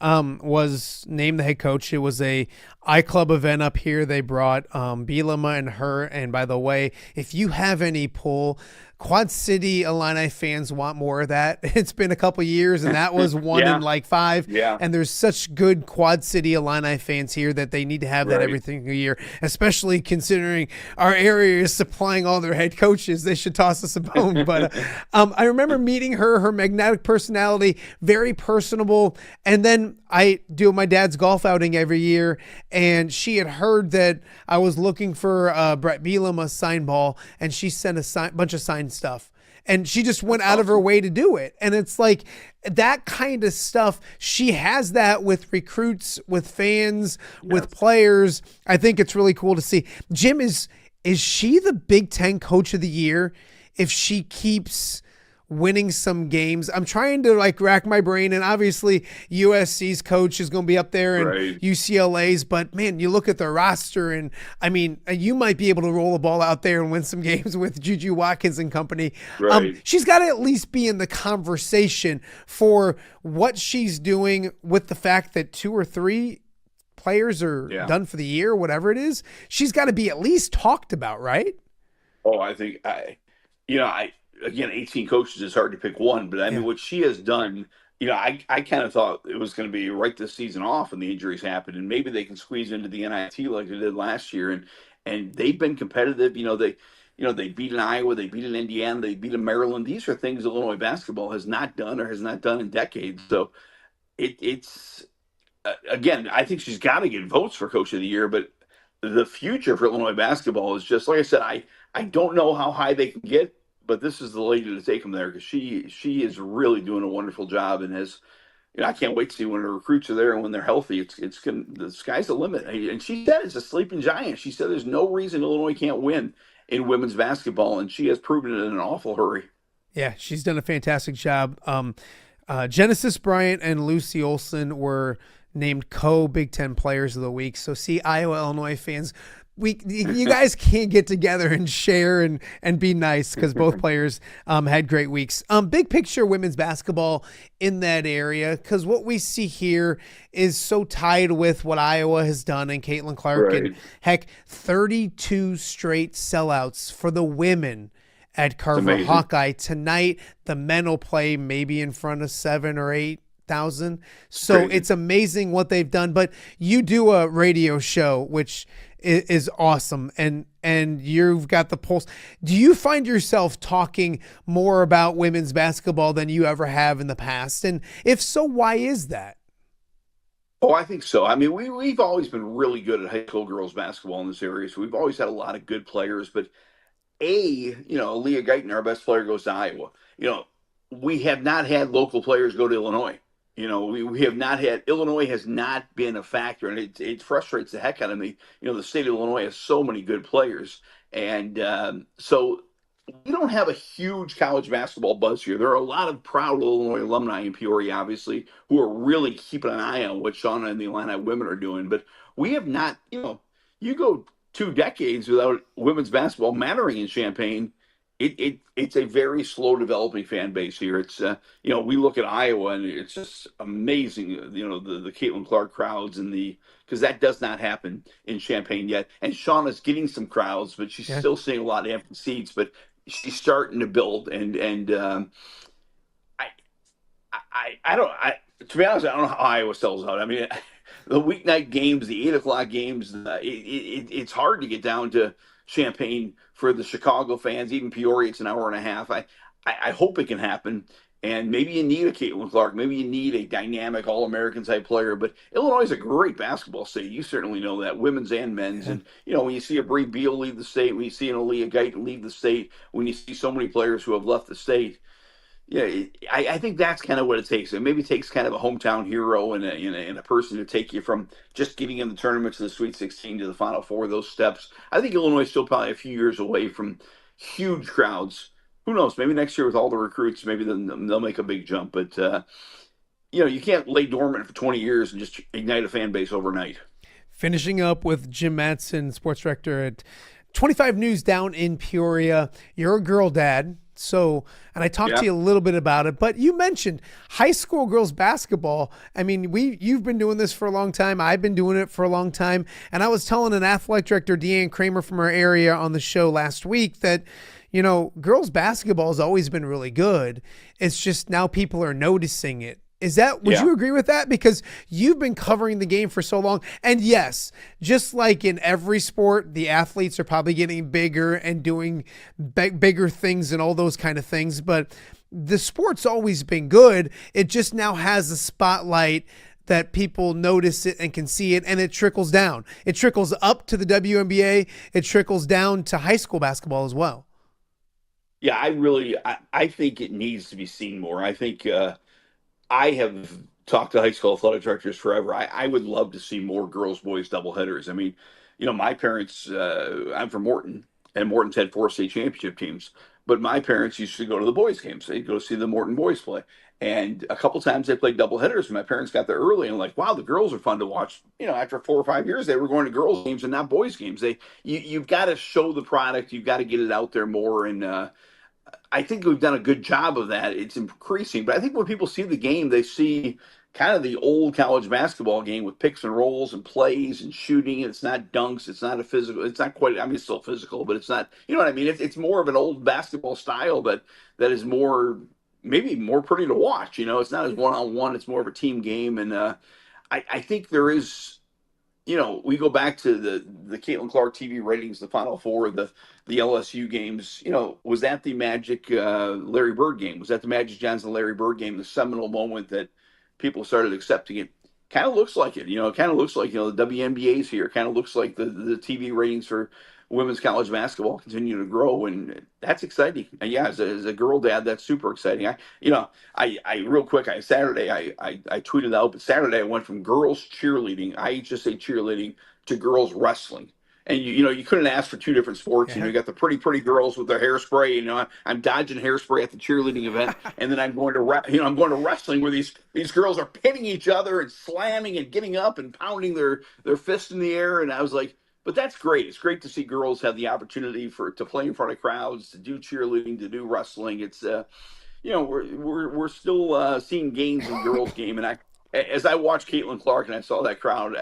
was named the head coach. It was a iClub event up here. They brought Bielema and her. And by the way, if you have any pull, Quad City Illini fans want more of that. It's been a couple years, and that was one Yeah. in like 5. Yeah. And there's such good Quad City Illini fans here that they need to have that Right. every single year, especially considering our area is supplying all their head coaches. They should toss us a bone. But I remember meeting her magnetic personality, very personable. And then I do my dad's golf outing every year, and she had heard that I was looking for Brett Bielema a sign ball, and she sent a bunch of signed stuff. And she just went out of her way to do it. And it's like that kind of stuff. She has that with recruits, with fans, with players. I think it's really cool to see. Jim, is she the Big Ten Coach of the Year if she keeps winning some games? I'm trying to like rack my brain, and obviously USC's coach is going to be up there and Right. UCLA's, but man, you look at the roster, and I mean, you might be able to roll the ball out there and win some games with Juju Watkins and company. Right. She's got to at least be in the conversation for what she's doing, with the fact that 2 or 3 players are done for the year, whatever it is. She's got to be at least talked about, right? Oh, I think again, 18 coaches is hard to pick one, but I mean, what she has done, I kind of thought it was going to be right this season off when the injuries happened, and maybe they can squeeze into the NIT like they did last year, and they've been competitive. They beat an Iowa, they beat an Indiana, they beat a Maryland. These are things Illinois basketball has not done in decades. So it's again, I think she's got to get votes for Coach of the Year, but the future for Illinois basketball is just like I said. I don't know how high they can get, but this is the lady to take them there, because she is really doing a wonderful job, and has, I can't wait to see when the recruits are there and when they're healthy. The sky's the limit. And she said it's a sleeping giant. She said there's no reason Illinois can't win in women's basketball, and she has proven it in an awful hurry. Yeah, she's done a fantastic job. Genesis Bryant and Lucy Olson were named co-Big Ten Players of the Week. So see, Iowa, Illinois fans, you guys can't get together and share and be nice, because both players had great weeks. Big picture women's basketball in that area, because what we see here is so tied with what Iowa has done and Caitlin Clark. Right. And heck, 32 straight sellouts for the women at Carver Hawkeye. Tonight, the men will play maybe in front of 7,000 or 8,000. So Crazy. it's amazing what they've done. But you do a radio show, which is awesome, and you've got the pulse. Do you find yourself talking more about women's basketball than you ever have in the past? And if so, why is that? Oh, I think so. I mean, we've always been really good at high school girls basketball in this area, so we've always had a lot of good players. But Leah Guyton, our best player, goes to Iowa. We have not had local players go to Illinois. We have not had, Illinois has not been a factor, and it frustrates the heck out of me. The state of Illinois has so many good players, and so we don't have a huge college basketball buzz here. There are a lot of proud Illinois alumni in Peoria, obviously, who are really keeping an eye on what Shauna and the Illini women are doing. But we have not, you go 2 decades without women's basketball mattering in Champaign. It's a very slow developing fan base here. It's we look at Iowa, and it's just amazing. The Caitlin Clark crowds, and because that does not happen in Champaign yet. And Shauna's getting some crowds, but she's still seeing a lot of empty seats. But she's starting to build, and to be honest, I don't know how Iowa sells out. I mean, the weeknight games, the 8:00 games, it's hard to get down to Champaign for the Chicago fans. Even Peoria, it's an hour and a half. I hope it can happen. And maybe you need a Caitlin Clark. Maybe you need a dynamic All-American type player. But Illinois is a great basketball state. You certainly know that, women's and men's. And, when you see a Bree Beal leave the state, when you see an Aaliyah Guyton leave the state, when you see so many players who have left the state, I think that's kind of what it takes. It maybe takes kind of a hometown hero and a person to take you from just getting in the tournament to the Sweet 16 to the Final Four, those steps. I think Illinois is still probably a few years away from huge crowds. Who knows? Maybe next year with all the recruits, maybe they'll make a big jump. But, you can't lay dormant for 20 years and just ignite a fan base overnight. Finishing up with Jim Mattson, sports director at 25 News down in Peoria. You're a girl dad. So, and I talked to you a little bit about it, but you mentioned high school girls basketball. I mean, you've been doing this for a long time. I've been doing it for a long time. And I was telling an athletic director, Deanne Kramer from our area on the show last week, that, girls basketball has always been really good. It's just now people are noticing it. Would you agree with that? Because you've been covering the game for so long. And yes, just like in every sport, the athletes are probably getting bigger and doing bigger things and all those kind of things. But the sport's always been good. It just now has a spotlight that people notice it and can see it, and it trickles down. It trickles up to the WNBA. It trickles down to high school basketball as well. Yeah, I think it needs to be seen more. I think I have talked to high school athletic directors forever. I would love to see more girls boys doubleheaders. I mean, my parents. I'm from Morton, and Morton's had 4 state championship teams. But my parents used to go to the boys' games. They'd go see the Morton boys play. And a couple times they played doubleheaders. And my parents got there early and like, wow, the girls are fun to watch. After 4 or 5 years, they were going to girls' games and not boys' games. You've got to show the product. You've got to get it out there more. And I think we've done a good job of that. It's increasing. But I think when people see the game, they see kind of the old college basketball game with picks and rolls and plays and shooting. It's not dunks. It's not a physical. It's not quite. I mean, it's still physical, but it's not. You know what I mean? It's more of an old basketball style that is maybe more pretty to watch. It's not as one-on-one. It's more of a team game. And I think there is. We go back to the Caitlin Clark TV ratings, the Final Four, the LSU games. Was that the Magic Larry Bird game? Was that the Magic Johnson Larry Bird game? The seminal moment that people started accepting it. Kind of looks like it. It kind of looks like the WNBA's here. Kind of looks like the TV ratings for women's college basketball continue to grow, and that's exciting. And yeah, as a girl dad, that's super exciting. I real quick, Saturday I tweeted out, but Saturday I went from girls cheerleading, IHSA cheerleading, to girls wrestling. And you couldn't ask for 2 different sports. You got the pretty girls with their hairspray. I'm dodging hairspray at the cheerleading event, and then I'm going to wrestling where these girls are pinning each other and slamming and getting up and pounding their fist in the air. And I was like, but that's great. It's great to see girls have the opportunity to play in front of crowds, to do cheerleading, to do wrestling. It's we're still seeing gains in girls game. And as I watched Caitlin Clark and I saw that crowd,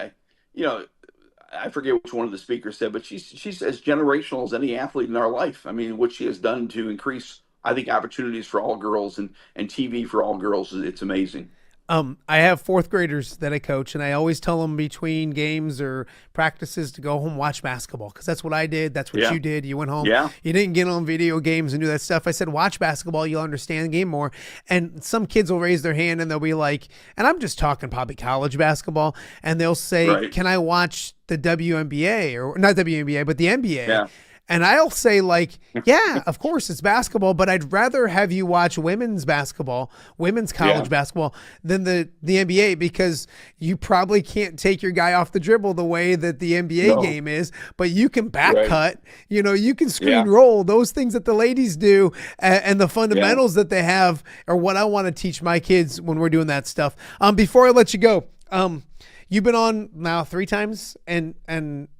I forget which one of the speakers said, but she's as generational as any athlete in our life. I mean, what she has done to increase, I think, opportunities for all girls and TV for all girls, it's amazing. I have 4th graders that I coach, and I always tell them between games or practices to go home, watch basketball. Cause that's what I did. That's what you did. You went home, you didn't get on video games and do that stuff. I said, watch basketball. You'll understand the game more. And some kids will raise their hand and they'll be like, and I'm just talking probably college basketball. And they'll say, can I watch the WNBA or not WNBA, but the NBA? Yeah. And I'll say like, yeah, of course it's basketball, but I'd rather have you watch women's basketball, women's college basketball than the NBA, because you probably can't take your guy off the dribble the way that the NBA game is, but you can back cut, you can screen roll, those things that the ladies do, and the fundamentals that they have are what I want to teach my kids when we're doing that stuff. Before I let you go, you've been on now 3 times, and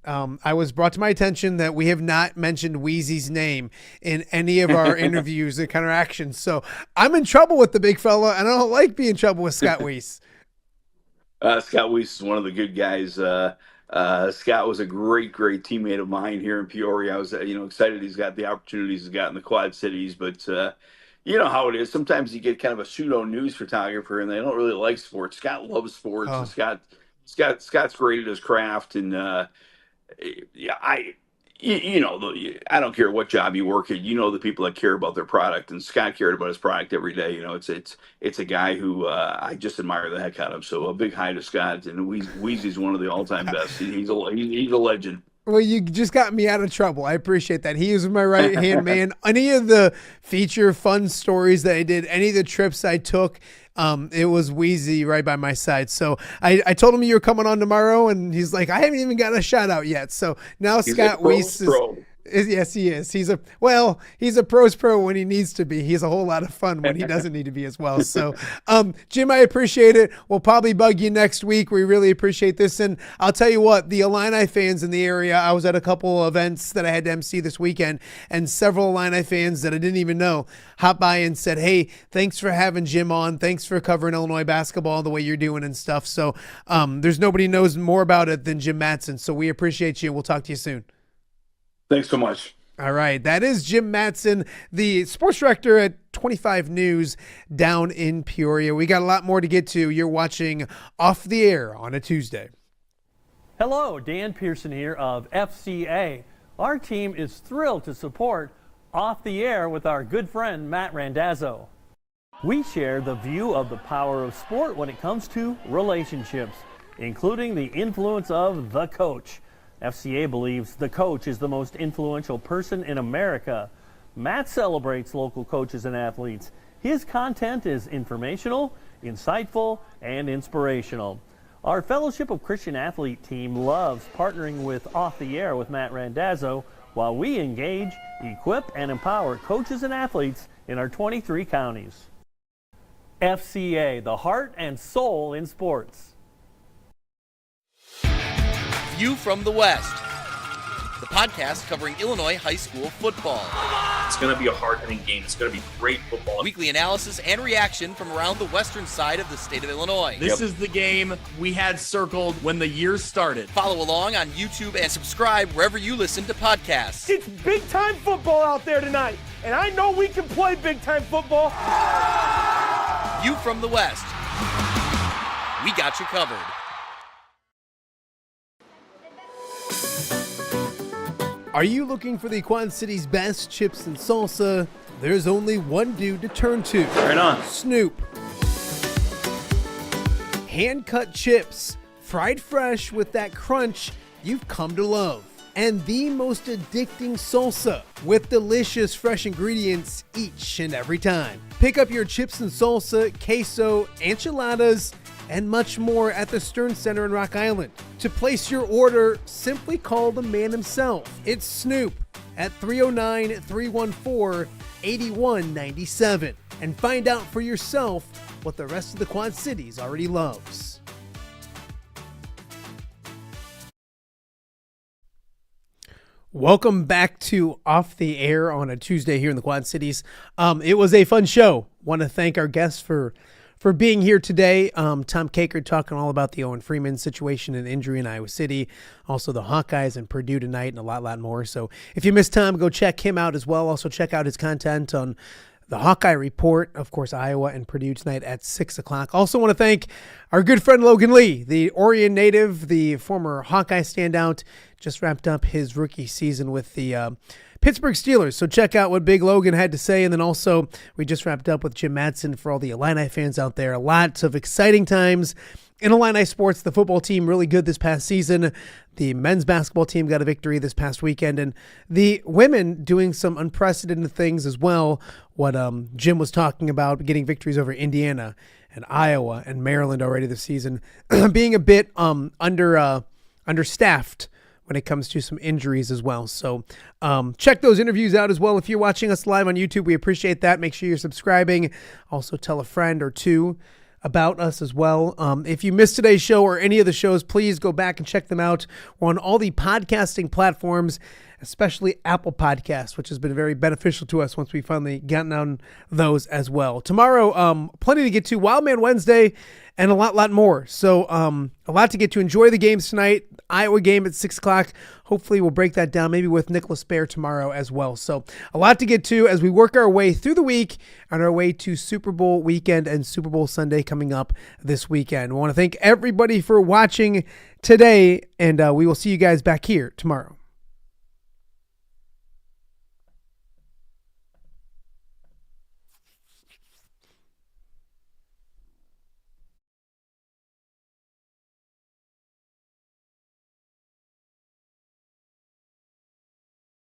I was brought to my attention that we have not mentioned Wheezy's name in any of our interviews and interactions. So I'm in trouble with the big fella, and I don't like being in trouble with Scott Weiss. Scott Weiss is one of the good guys. Scott was a great teammate of mine here in Peoria. I was excited he's got the opportunities he's got in the Quad Cities, but you know how it is. Sometimes you get kind of a pseudo news photographer, and they don't really like sports. Scott loves sports, and Scott's great at his craft, and I don't care what job you work at. The people that care about their product, and Scott cared about his product every day. It's a guy who I just admire the heck out of. So a big hi to Scott, and Wheezy's one of the all-time best. He's a legend. Well, you just got me out of trouble. I appreciate that. He was my right-hand man. Any of the feature fun stories that I did, any of the trips I took, it was Wheezy right by my side. So I told him you were coming on tomorrow, and he's like, I haven't even got a shout out yet. So now Scott Weiss yes, he is. He's a pro's pro when he needs to be. He's a whole lot of fun when he doesn't need to be as well. So, Jim, I appreciate it. We'll probably bug you next week. We really appreciate this. And I'll tell you what, the Illini fans in the area, I was at a couple of events that I had to MC this weekend, and several Illini fans that I didn't even know hopped by and said, hey, thanks for having Jim on. Thanks for covering Illinois basketball the way you're doing and stuff. So there's nobody knows more about it than Jim Mattson. So we appreciate you. We'll talk to you soon. Thanks so much. All right, that is Jim Mattson, the sports director at 25 News down in Peoria. We got a lot more to get to. You're watching Off the Air on a Tuesday. Hello, Dan Pearson here of FCA. Our team is thrilled to support Off the Air with our good friend Matt Randazzo. We share the view of the power of sport when it comes to relationships, including the influence of the coach. FCA believes the coach is the most influential person in America. Matt celebrates local coaches and athletes. His content is informational, insightful, and inspirational. Our Fellowship of Christian Athlete team loves partnering with Off the Air with Matt Randazzo while we engage, equip, and empower coaches and athletes in our 23 counties. FCA, the heart and soul in sports. View from the West, the podcast covering Illinois high school football. It's going to be a hard-hitting game. It's going to be great football. Weekly analysis and reaction from around the western side of the state of Illinois. This is the game we had circled when the year started. Follow along on YouTube and subscribe wherever you listen to podcasts. It's big-time football out there tonight, and I know we can play big-time football. View from the West. We got you covered. Are you looking for the Quad City's best chips and salsa? There's only one dude to turn to. Right on. Snoop. Hand-cut chips, fried fresh with that crunch you've come to love. And the most addicting salsa with delicious fresh ingredients each and every time. Pick up your chips and salsa, queso, enchiladas, and much more at the Stern Center in Rock Island. To place your order, simply call the man himself. It's Snoop at 309-314-8197 and find out for yourself what the rest of the Quad Cities already loves. Welcome back to Off the Air on a Tuesday here in the Quad Cities. It was a fun show. Want to thank our guests for being here today. Tom Kakert talking all about the Owen Freeman situation and injury in Iowa City. Also the Hawkeyes and Purdue tonight and a lot more. So if you missed Tom, go check him out as well. Also check out his content on the Hawkeye Report. Of course, Iowa and Purdue tonight at 6 o'clock. Also want to thank our good friend Logan Lee, the Orion native, the former Hawkeye standout. Just wrapped up his rookie season with the Pittsburgh Steelers. So check out what Big Logan had to say. And then also we just wrapped up with Jim Mattson for all the Illini fans out there. Lots of exciting times in Illini sports. The football team really good this past season. The men's basketball team got a victory this past weekend. And the women doing some unprecedented things as well. What Jim was talking about, getting victories over Indiana and Iowa and Maryland already this season. Being a bit understaffed when it comes to some injuries as well. So check those interviews out as well. If you're watching us live on YouTube, we appreciate that. Make sure you're subscribing. Also tell a friend or two about us as well. If you missed today's show or any of the shows, please go back and check them out. We're on all the podcasting platforms, especially Apple Podcasts, which has been very beneficial to us once we finally gotten on those as well. Tomorrow, plenty to get to. Wildman Wednesday and a lot more. So a lot to get to. Enjoy the games tonight. Iowa game at 6 o'clock. Hopefully we'll break that down, maybe with Nicholas Baer tomorrow as well. So a lot to get to as we work our way through the week on our way to Super Bowl weekend and Super Bowl Sunday coming up this weekend. We want to thank everybody for watching today, and we will see you guys back here tomorrow.